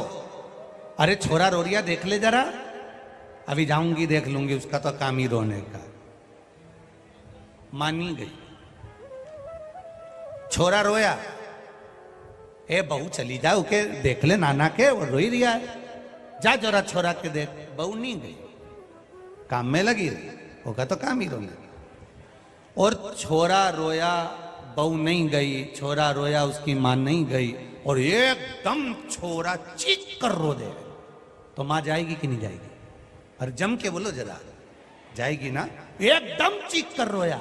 A: अरे छोरा रो रिया, देख ले जरा। अभी जाऊंगी देख लूंगी, उसका तो काम ही रोने का। मां नहीं गई। छोरा रोया, ए बहू चली जा, उके देख ले नाना के, वो रो ही रिया है, जा जरा छोरा के देख। बहू नहीं गई, काम में लगी रही, होगा तो काम ही रोने। और छोरा रोया, बहू नहीं गई, छोरा रोया, उसकी मां नहीं गई, और एकदम छोरा चीख कर रो दे। तो मां जाएगी कि नहीं जाएगी? और जम के बोलो जरा, जाएगी ना? एकदम चीख कर रोया,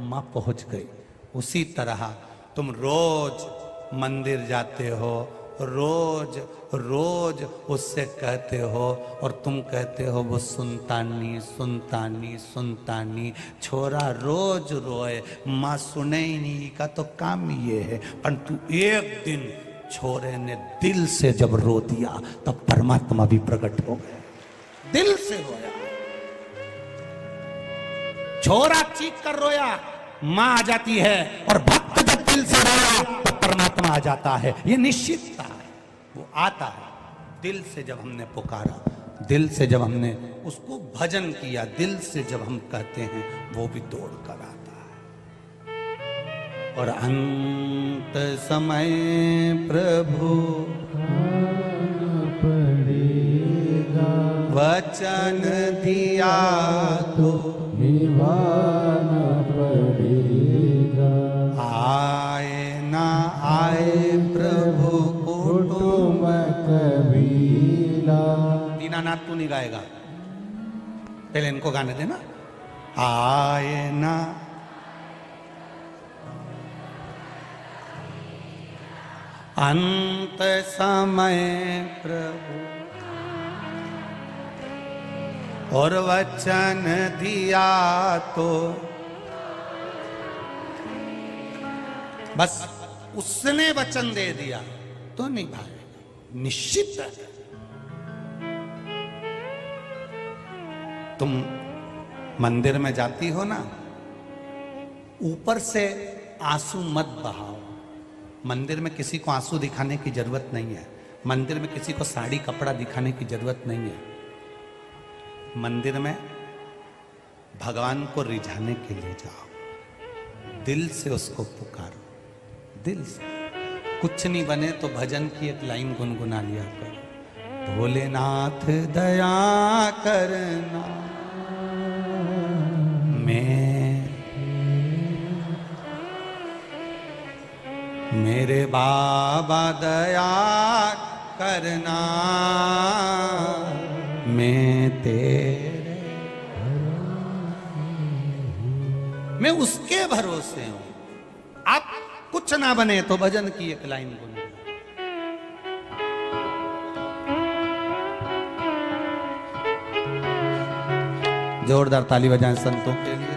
A: मां पहुंच गई। उसी तरह तुम रोज मंदिर जाते हो, रोज रोज उससे कहते हो, और तुम कहते हो वो सुनता नहीं, सुनता नहीं, सुनता नहीं। छोरा रोज रोए, मां सुने ही नहीं का तो काम ये है। परंतु एक दिन छोरे ने दिल से जब रो दिया तब परमात्मा भी प्रकट हो गए। दिल से रोया, छोरा चीख कर रोया, मां आ जाती है, और भक्त जब दिल से रोया तो परमात्मा आ जाता है। ये निश्चितता है, वो आता है। दिल से जब हमने पुकारा, दिल से जब हमने उसको भजन किया, दिल से जब हम कहते हैं, वो भी दौड़ कर आता है। और अंत समय प्रभु पड़ेगा, वचन दिया तो निभाना पड़ेगा। आए ना आए प्रभु कुटुंब कबीला। दीनानाथ तू नहीं गाएगा, पहले इनको गाने देना। आए ना अंत समय प्रभु और वचन दिया तो बस उसने वचन दे दिया तो निभाएगा, निश्चित है। तुम मंदिर में जाती हो ना, ऊपर से आंसू मत बहाओ। मंदिर में किसी को आंसू दिखाने की जरूरत नहीं है। मंदिर में किसी को साड़ी कपड़ा दिखाने की जरूरत नहीं है। मंदिर में भगवान को रिझाने के लिए जाओ, दिल से उसको पुकारो, दिल से। कुछ नहीं बने तो भजन की एक लाइन गुनगुना लिया करो, भोलेनाथ दया करना, मेरे बाबा दया करना, मैं तेरे, मैं उसके भरोसे हूं। आप कुछ ना बने तो भजन की एक लाइन गुनगुना। जोरदार ताली बजाएं संतों के लिए।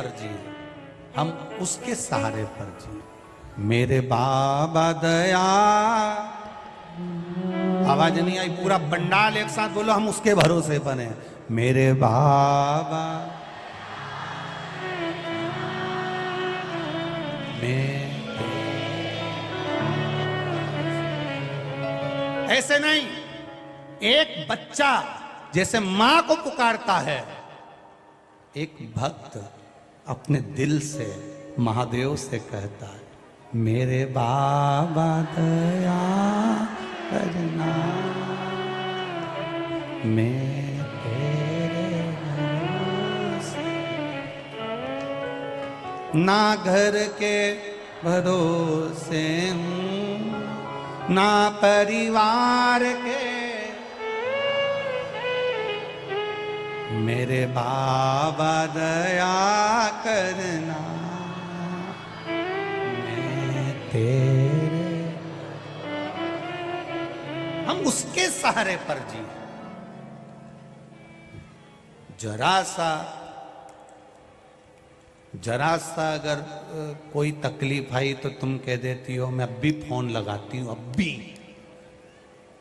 A: पर जिए, हम उसके सहारे पर जिए। मेरे बाबा दया, आवाज नहीं आई, पूरा बंडाल एक साथ बोलो, हम उसके भरोसे बने। मेरे बाबा ऐसे नहीं, एक बच्चा जैसे मां को पुकारता है, एक भक्त अपने दिल से महादेव से कहता है, मेरे बाबा दया करना, मैं तेरे भरोसे, ना घर के भरोसे हूँ, ना परिवार के, मेरे बाबा दया करना, मैं तेरे, हम उसके सहारे पर जी। जरा सा अगर कोई तकलीफ आई तो तुम कह देती हो मैं अब भी फोन लगाती हूं, अब भी।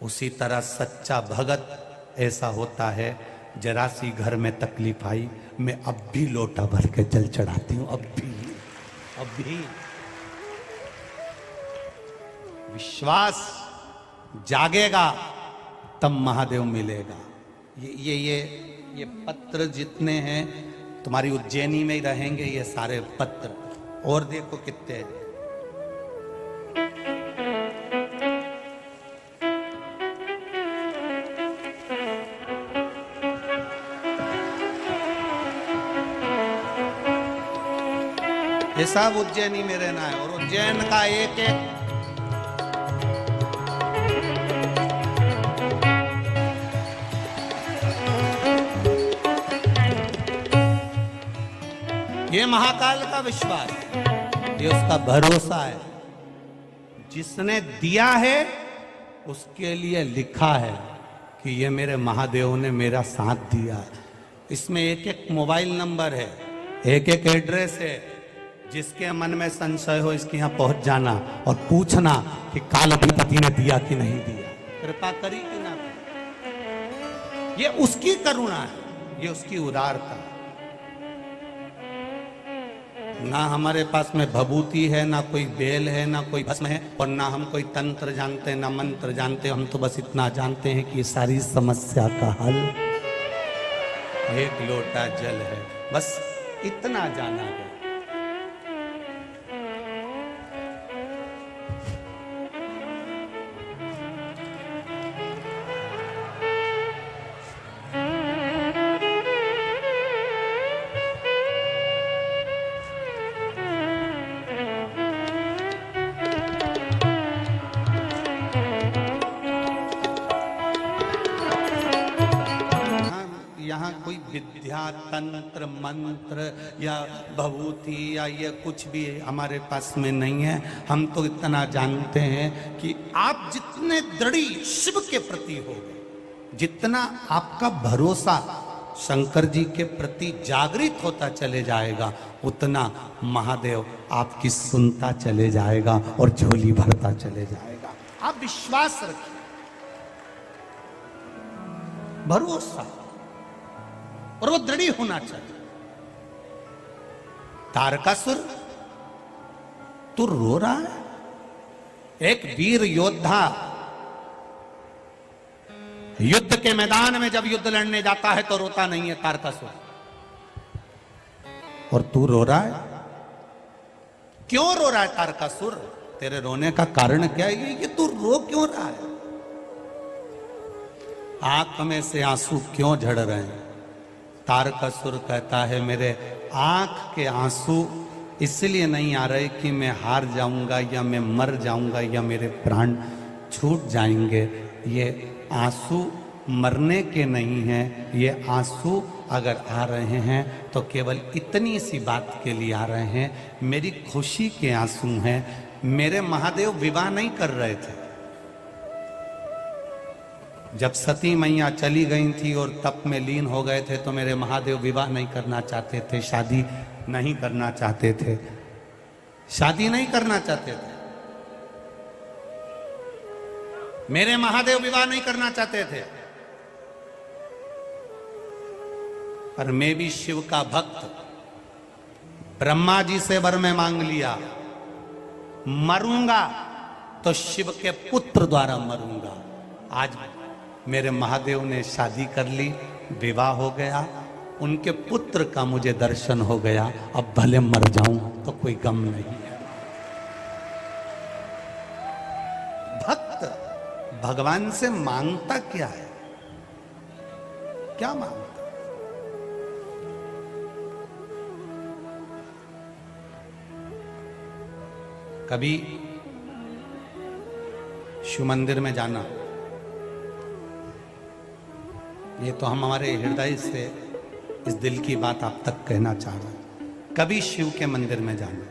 A: उसी तरह सच्चा भगत ऐसा होता है, जरा सी घर में तकलीफ आई, मैं अब भी लोटा भर के जल चढ़ाती हूं, अब भी। विश्वास जागेगा तब महादेव मिलेगा। ये पत्र जितने हैं तुम्हारी उज्जैनी में ही रहेंगे, ये सारे पत्र। और देखो कितने हैं। ये सब उज्जैनी में रहना है, और उज्जैन का एक ये महाकाल का विश्वास, ये उसका भरोसा है। जिसने दिया है उसके लिए लिखा है कि ये मेरे महादेव ने मेरा साथ दिया है। इसमें एक एक मोबाइल नंबर है, एक एक एड्रेस है। जिसके मन में संशय हो इसके यहाँ पहुंच जाना और पूछना कि काल अधिपति ने दिया कि नहीं दिया, कृपा करी कि ना। ये उसकी करुणा है, ये उसकी उदारता। ना हमारे पास में भभूति है, ना कोई बेल है, ना कोई भस्म है, और ना हम कोई तंत्र जानते हैं, ना मंत्र जानते हैं। हम तो बस इतना जानते हैं कि सारी समस्या का हल एक लोटा जल है, बस इतना जाना है। यहाँ कोई विद्या, तंत्र, मंत्र या भभूति या ये कुछ भी हमारे पास में नहीं है। हम तो इतना जानते हैं कि आप जितने दृढ़ी शिव के प्रति हो, जितना आपका भरोसा शंकर जी के प्रति जागृत होता चले जाएगा, उतना महादेव आपकी सुनता चले जाएगा और झोली भरता चले जाएगा। आप विश्वास रखिए, भरोसा, और वो दृढ़ी होना चाहिए। तारकासुर तू रो रहा है। एक वीर योद्धा युद्ध के मैदान में जब युद्ध लड़ने जाता है तो रोता नहीं है तारकासुर, और तू रो रहा है। क्यों रो रहा है तारकासुर? तेरे रोने का कारण क्या है? ये तू रो क्यों रहा है? आंख में से आंसू क्यों झड़ रहे हैं? तारकासुर कहता है मेरे आंख के आंसू इसलिए नहीं आ रहे कि मैं हार जाऊंगा या मैं मर जाऊंगा या मेरे प्राण छूट जाएंगे। ये आंसू मरने के नहीं हैं, ये आंसू अगर आ रहे हैं तो केवल इतनी सी बात के लिए आ रहे हैं, मेरी खुशी के आंसू हैं। मेरे महादेव विवाह नहीं कर रहे थे, जब सती मैया चली गई थी और तप में लीन हो गए थे तो मेरे महादेव विवाह नहीं करना चाहते थे, शादी नहीं करना चाहते थे, शादी नहीं करना चाहते थे। मेरे महादेव विवाह नहीं करना चाहते थे। पर मैं भी शिव का भक्त, ब्रह्मा जी से वर में मांग लिया, मरूंगा तो शिव के पुत्र द्वारा मरूंगा। आज मेरे महादेव ने शादी कर ली, विवाह हो गया, उनके पुत्र का मुझे दर्शन हो गया। अब भले मर जाऊं तो कोई गम नहीं है। भक्त भगवान से मांगता क्या है? क्या मांगता? कभी शिव मंदिर में जाना, ये तो हम हमारे हृदय से इस दिल की बात आप तक कहना चाह रहे हैं। कभी शिव के मंदिर में जाना,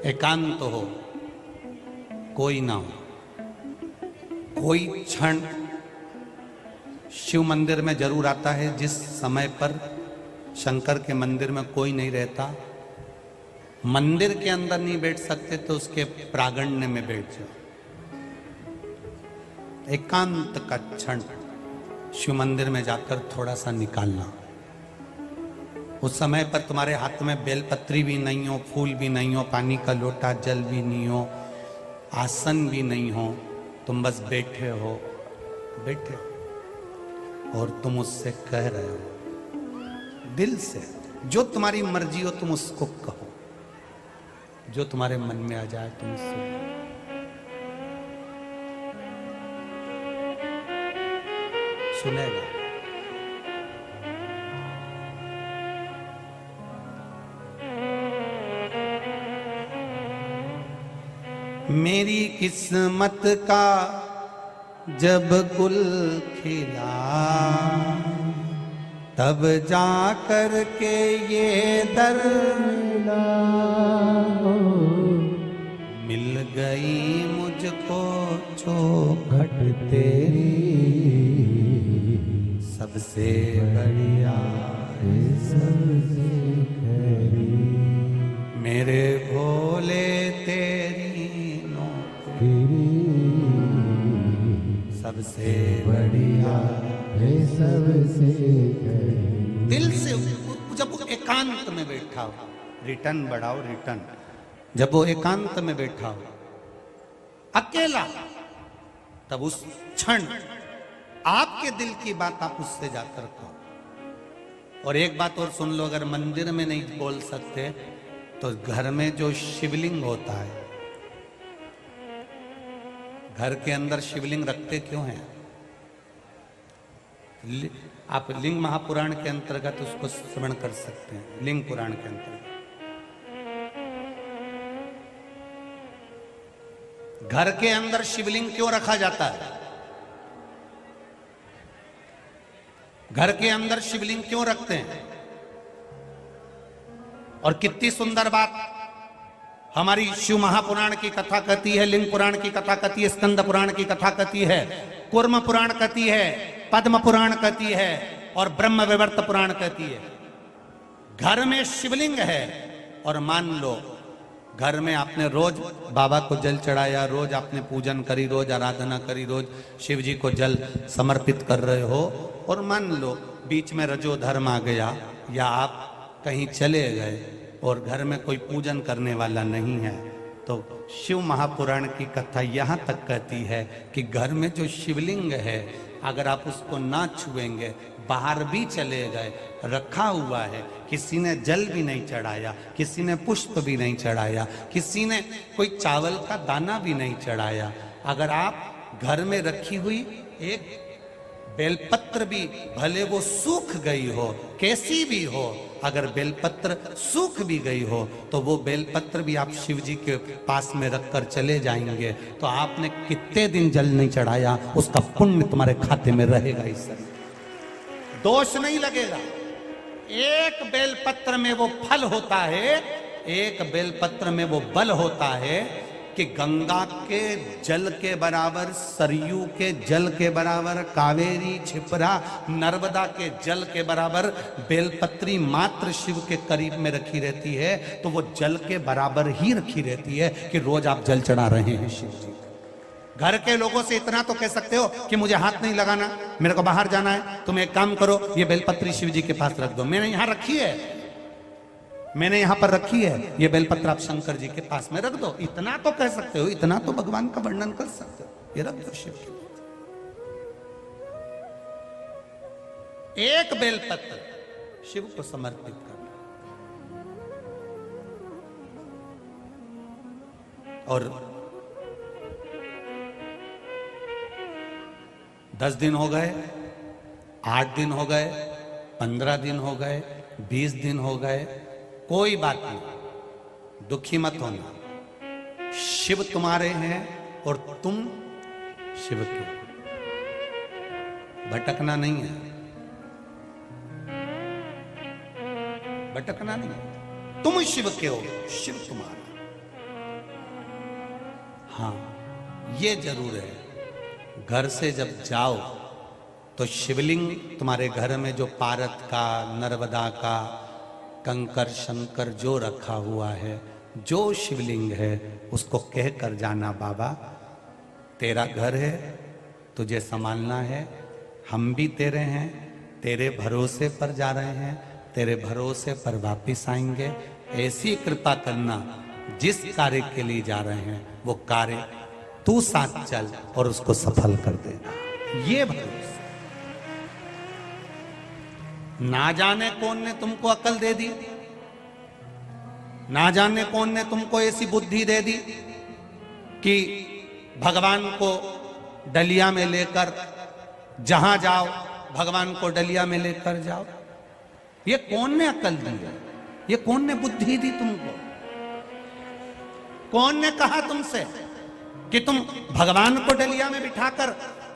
A: एकांत हो, कोई ना हो, कोई क्षण शिव मंदिर में जरूर आता है जिस समय पर शंकर के मंदिर में कोई नहीं रहता। मंदिर के अंदर नहीं बैठ सकते तो उसके प्रांगण में बैठ जाओ। एकांत का क्षण शिव मंदिर में जाकर थोड़ा सा निकालना। उस समय पर तुम्हारे हाथ में बेलपत्री भी नहीं हो, फूल भी नहीं हो, पानी का लोटा जल भी नहीं हो, आसन भी नहीं हो, तुम बस बैठे हो, बैठे हो और तुम उससे कह रहे हो दिल से, जो तुम्हारी मर्जी हो तुम उसको कहो, जो तुम्हारे मन में आ जाए तुम उससे। सुनेगा। मेरी किस्मत का जब गुल खिला, तब जा कर के ये दर्ला मिल गई मुझको चौखट तेरी, सबसे बढ़िया सबसे खरी, मेरे भोले तेरी नौकरी, सबसे बढ़िया है सबसे खरी। दिल से जब वो एकांत में बैठा हो, रिटर्न बढ़ाओ रिटर्न, जब वो एकांत में बैठा हो अकेला, तब उस क्षण आपके दिल की बात आप उससे जाकर कहो। और एक बात और सुन लो, अगर मंदिर में नहीं बोल सकते तो घर में जो शिवलिंग होता है, घर के अंदर शिवलिंग रखते क्यों हैं? आप लिंग महापुराण के अंतर्गत उसको श्रवण कर सकते हैं। लिंग पुराण के अंतर्गत घर के अंदर शिवलिंग क्यों रखा जाता है? घर के अंदर शिवलिंग क्यों रखते हैं? और कितनी सुंदर बात हमारी शिव महापुराण की कथा कहती है, लिंग पुराण की कथा कहती है, स्कंद पुराण की कथा कहती है, कूर्म पुराण कहती है, पद्म पुराण कहती है और ब्रह्म विवर्त पुराण कहती है। घर में शिवलिंग है और मान लो घर में आपने रोज बाबा को जल चढ़ाया, रोज आपने पूजन करी, रोज आराधना करी, रोज शिव जी को जल समर्पित कर रहे हो, और मान लो बीच में रजो धर्म आ गया या आप कहीं चले गए और घर में कोई पूजन करने वाला नहीं है, तो शिव महापुराण की कथा यहाँ तक कहती है कि घर में जो शिवलिंग है अगर आप उसको ना छुएंगे, बाहर भी चले गए, रखा हुआ है, किसी ने जल भी नहीं चढ़ाया, किसी ने पुष्प भी नहीं चढ़ाया, किसी ने कोई चावल का दाना भी नहीं चढ़ाया, अगर आप घर में रखी हुई एक बेलपत्र भी, भले वो सूख गई हो, कैसी भी हो, अगर बेलपत्र सूख भी गई हो तो वो बेलपत्र भी आप शिव जी के पास में रखकर चले जाएंगे तो आपने कितने दिन जल नहीं चढ़ाया, उसका पुण्य तुम्हारे खाते में रहेगा। इस दोष नहीं लगेगा। एक बेलपत्र में वो फल होता है, एक बेलपत्र में वो बल होता है कि गंगा के जल के बराबर, सरयू के जल के बराबर, कावेरी, छिपरा, नर्मदा के जल के बराबर बेलपत्री मात्र शिव के करीब में रखी रहती है, तो वो जल के बराबर ही रखी रहती है कि रोज आप जल चढ़ा रहे हैं शिव जी। घर के लोगों से इतना तो कह सकते हो कि मुझे हाथ नहीं लगाना, मेरे को बाहर जाना है, तुम एक काम करो, ये बेलपत्री शिव जी के पास रख दो। मैंने यहां रखी है, मैंने यहां पर रखी है, ये बेलपत्र आप शंकर जी के पास में रख दो। इतना तो कह सकते हो, इतना तो भगवान का वर्णन कर सकते हो, ये रख दो शिव के। एक बेलपत्र शिव को समर्पित करना। और 10 दिन हो गए, 8 दिन हो गए, 15 दिन हो गए, 20 दिन हो गए, कोई बात नहीं, दुखी मत होना। शिव तुम्हारे हैं और तुम शिव के, भटकना नहीं है, भटकना नहीं है, तुम शिव के हो, शिव तुम्हारा। हाँ, ये जरूर है, घर से जब जाओ तो शिवलिंग तुम्हारे घर में जो पारत का, नर्मदा का, कंकर शंकर जो रखा हुआ है, जो शिवलिंग है, उसको कह कर जाना, बाबा तेरा घर है, तुझे संभालना है, हम भी तेरे हैं, तेरे भरोसे पर जा रहे हैं, तेरे भरोसे पर वापिस आएंगे। ऐसी कृपा करना, जिस कार्य के लिए जा रहे हैं वो कार्य तू साथ चल और उसको सफल कर देना, ये भरोसा। ना जाने कौन ने तुमको अकल दे दी, ना जाने कौन ने तुमको ऐसी बुद्धि दे दी कि भगवान को डलिया में लेकर जहां जाओ भगवान को डलिया में लेकर जाओ। ये कौन ने अकल दी है? ये कौन ने बुद्धि दी तुमको? कौन ने कहा तुमसे कि तुम भगवान को डलिया में बिठाकर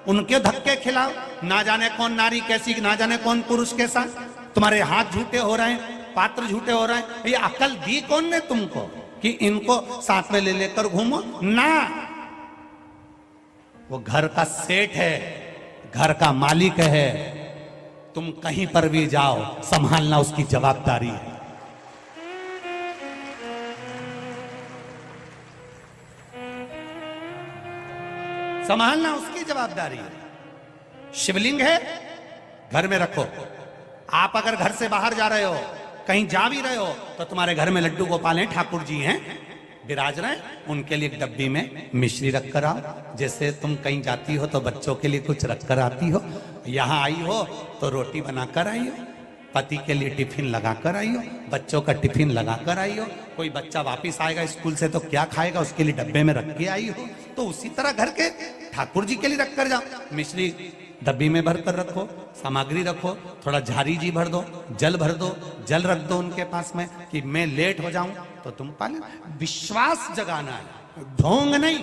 A: उनके धक्के खिलाओ? ना जाने कौन नारी कैसी, ना जाने कौन पुरुष कैसा, तुम्हारे हाथ झूठे हो रहे हैं, पात्र झूठे हो रहे हैं। ये अकल दी कौन ने तुमको कि इनको साथ में ले लेकर घूमो? ना, वो घर का सेठ है, घर का मालिक है, तुम कहीं पर भी जाओ संभालना उसकी जवाबदारी है। संभालना उसकी जवाबदारी है। शिवलिंग है, घर में रखो। आप अगर घर से बाहर जा रहे हो, कहीं जा भी रहे हो, तो तुम्हारे घर में लड्डू गोपाल हैं, ठाकुर जी हैं, विराज रहे, उनके लिए एक डब्बी में मिश्री रख कर आओ। जैसे तुम कहीं जाती हो तो बच्चों के लिए कुछ रख कर आती हो, यहां आई हो तो रोटी बनाकर आई हो, पति के लिए टिफिन लगाकर आई हो, बच्चों का टिफिन लगाकर आई हो। कोई बच्चा वापिस आएगा स्कूल से तो क्या खाएगा, उसके लिए डब्बे में रख के आई हो। तो उसी तरह घर के ठाकुर जी के लिए रख कर जाओ, मिश्री डब्बी में भर कर रखो, सामग्री रखो, थोड़ा झारी जी भर दो, जल भर दो, जल रख दो उनके पास में कि मैं लेट हो जाऊं तो तुम पाले। विश्वास जगाना है, ढोंग नहीं,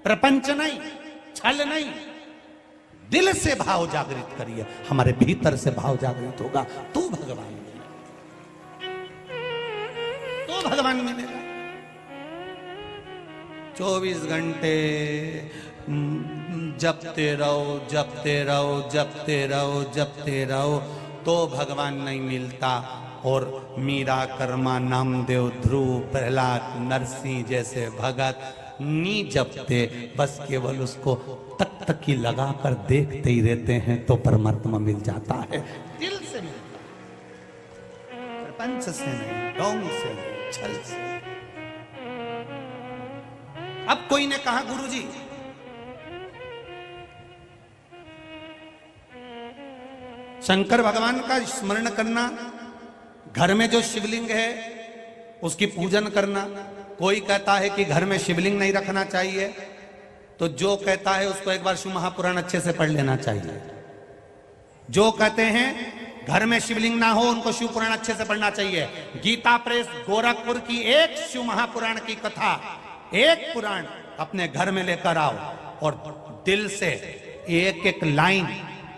A: प्रपंच नहीं, छल नहीं, दिल से भाव जागृत करिए। हमारे भीतर से भाव जागृत होगा तो भगवान मिलेगा, तो भगवान मिलेगा। 24 घंटे जपते रहो, जपते रहो, जपते रहो, जपते रहो, तो भगवान नहीं मिलता। और मीरा, कर्मा, नामदेव, ध्रुव, प्रहलाद, नरसिंह जैसे भगत नी जपते, बस केवल उसको तकतकी लगाकर देखते ही रहते हैं तो परमात्मा मिल जाता है। दिल से मिलता है, प्रपंच से नहीं, ढोंग से नहीं, छल से। अब कोई ने कहा गुरुजी शंकर भगवान का स्मरण करना, घर में जो शिवलिंग है उसकी पूजन करना। कोई कहता है कि घर में शिवलिंग नहीं रखना चाहिए, तो जो कहता है उसको एक बार शिव महापुराण अच्छे से पढ़ लेना चाहिए। जो कहते हैं घर में शिवलिंग ना हो उनको शिव पुराण अच्छे से पढ़ना चाहिए। गीता प्रेस गोरखपुर की एक शिव महापुराण की कथा, एक पुराण अपने घर में लेकर आओ और दिल से एक एक लाइन।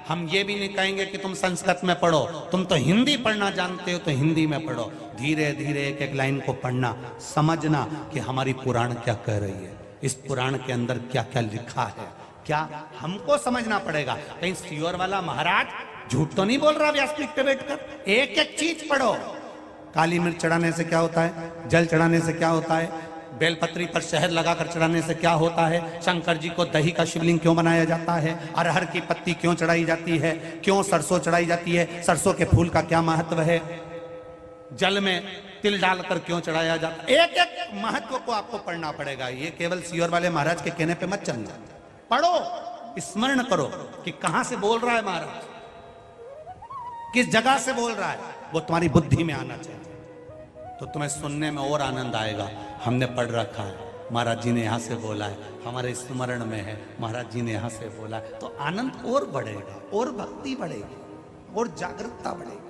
A: हम ये भी नहीं कहेंगे कि तुम संस्कृत में पढ़ो, तुम तो हिंदी पढ़ना जानते हो तो हिंदी में पढ़ो। धीरे धीरे एक एक लाइन को पढ़ना, समझना कि हमारी पुराण क्या कह रही है, इस पुराण के अंदर क्या क्या लिखा है, क्या हमको समझना पड़ेगा। कहीं सियोर वाला महाराज झूठ तो नहीं बोल रहा व्यासपीठ पे बैठकर। एक एक चीज पढ़ो। काली मिर्च चढ़ाने से क्या होता है, जल चढ़ाने से क्या होता है, बेलपत्री पर शहद लगाकर चढ़ाने से क्या होता है, शंकर जी को दही का शिवलिंग क्यों बनाया जाता है, अरहर की पत्ती क्यों चढ़ाई जाती है, क्यों सरसों चढ़ाई जाती है, सरसों के फूल का क्या महत्व है, जल में तिल डालकर क्यों चढ़ाया जाता है। एक एक महत्व को आपको पढ़ना पड़ेगा। ये केवल सियोर वाले महाराज के कहने पे मत चलना, पढ़ो, स्मरण करो कि कहां से बोल रहा है महाराज, किस जगह से बोल रहा है, वो तुम्हारी बुद्धि में आना चाहिए, तो तुम्हें सुनने में और आनंद आएगा। हमने पढ़ रखा है, महाराज जी ने यहां से बोला है, हमारे स्मरण में है, महाराज जी ने यहां से बोला है, तो आनंद और बढ़ेगा, और भक्ति बढ़ेगी, और जागरूकता बढ़ेगी।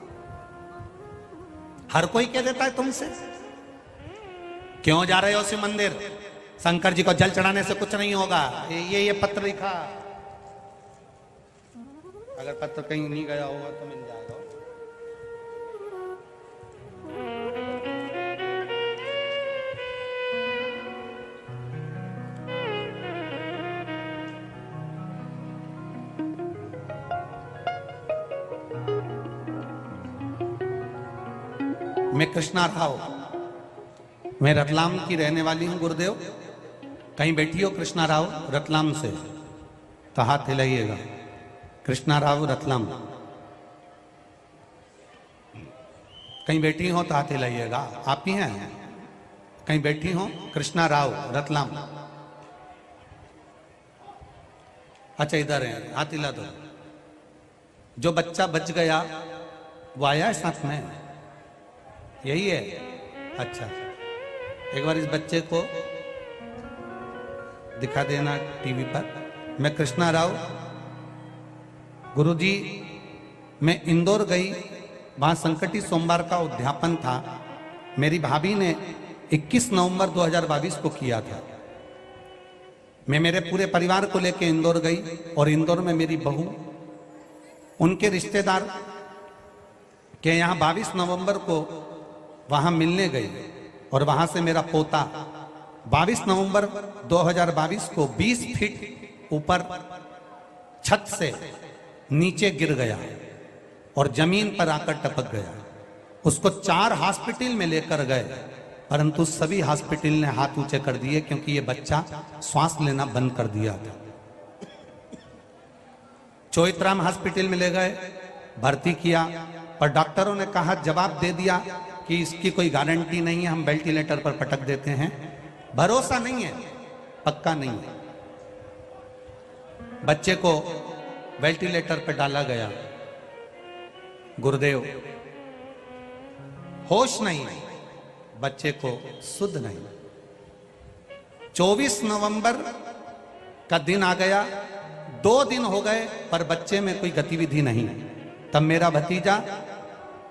A: हर कोई कह देता है तुमसे, क्यों जा रहे हो शिव मंदिर, शंकर जी को जल चढ़ाने से कुछ नहीं होगा, ये पत्र लिखा, अगर पत्र कहीं नहीं गया होगा तो मिल जाएगा। मैं कृष्णा राव, मैं रतलाम की रहने वाली हूं गुरुदेव। कहीं बैठी हो कृष्णा राव रतलाम से तो हाथ हिलाइएगा। कृष्णा राव रतलाम, कहीं बैठी हो तो हाथ हिलाइएगा। आप ही हैं, कहीं बैठी हो कृष्णा राव रतलाम, अच्छा इधर है, हाथ हिला दो। जो बच्चा बच गया वो आया है साथ में, यही है, अच्छा एक बार इस बच्चे को दिखा देना टीवी पर। मैं कृष्णा राव, गुरुजी मैं इंदौर गई, वहां संकटी सोमवार का उद्यापन था, मेरी भाभी ने 21 नवंबर 2022 को किया था। मैं मेरे पूरे परिवार को लेकर इंदौर गई और इंदौर में मेरी बहू, उनके रिश्तेदार के यहाँ 22 नवंबर को वहां मिलने गई और वहां से मेरा पोता 22 नवंबर 2022 को 20 फीट ऊपर छत से नीचे गिर गया और जमीन पर आकर टपक गया। उसको 4 हॉस्पिटल में लेकर गए, परंतु सभी हॉस्पिटल ने हाथ ऊंचे कर दिए क्योंकि ये बच्चा श्वास लेना बंद कर दिया था। चोइत्राम हॉस्पिटल में ले गए, भर्ती किया, पर डॉक्टरों ने कहा, जवाब दे दिया कि इसकी कोई गारंटी नहीं है, हम वेंटिलेटर पर पटक देते हैं, भरोसा नहीं है, पक्का नहीं है। बच्चे को वेंटिलेटर पर डाला गया, गुरुदेव होश नहीं, बच्चे को सुध नहीं। 24 नवंबर का दिन आ गया, 2 दिन हो गए पर बच्चे में कोई गतिविधि नहीं। तब मेरा भतीजा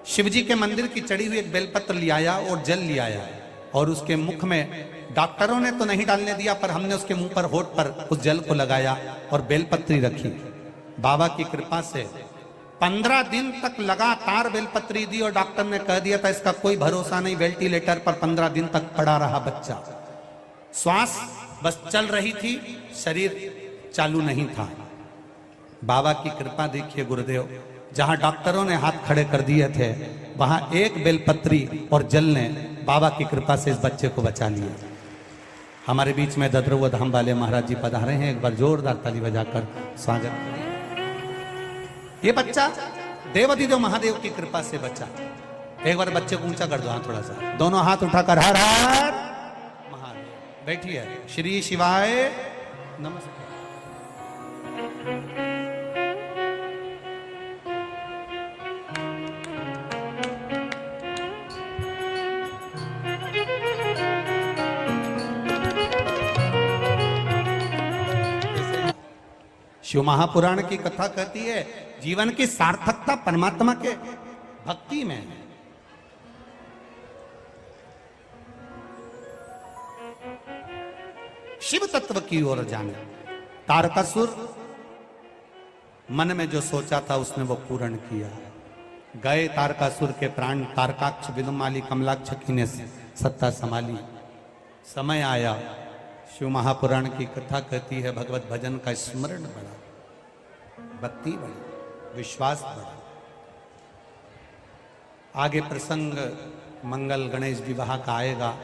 A: शिवजी के मंदिर की चढ़ी हुई एक बेलपत्र ले आया और जल ले आया और उसके मुख में, डॉक्टरों ने तो नहीं डालने दिया पर हमने उसके मुंह पर, होठ पर उस जल को लगाया और बेलपत्री रखी। बाबा की कृपा से 15 दिन तक लगातार बेलपत्री दी और डॉक्टर ने कह दिया था इसका कोई भरोसा नहीं, वेंटिलेटर पर 15 दिन तक पड़ा रहा बच्चा। श्वास बस चल रही थी, शरीर चालू नहीं था। बाबा की कृपा देखिए गुरुदेव, जहां डॉक्टरों ने हाथ खड़े कर दिए थे वहां एक बेलपत्री और जल ने बाबा की कृपा से इस बच्चे को बचा लिया। हमारे बीच में ददरुआ धाम वाले महाराज जी पधारे हैं, एक बार जोरदार ताली बजाकर स्वागत करिए। ये बच्चा देवाधिदेव महादेव की कृपा से बचा। एक बार बच्चे को ऊंचा कर दो, हाथ थोड़ा सा, दोनों हाथ उठाकर हर हर महादेव। बैठिए, श्री शिवाय नमस्ते। शिव महापुराण की कथा कहती है जीवन की सार्थकता परमात्मा के भक्ति में है। शिव तत्व की ओर जाने। तारकासुर मन में जो सोचा था उसने वो पूर्ण किया। गए तारकासुर के प्राण, तारकाक्ष विदुमाली कमलाक्ष की ने सत्ता संभाली। समय आया, शिव महापुराण की कथा कहती है, भगवत भजन का स्मरण बढ़ा, भक्ति बढ़ी, विश्वास बढ़ा। आगे प्रसंग मंगल गणेश विवाह का आएगा।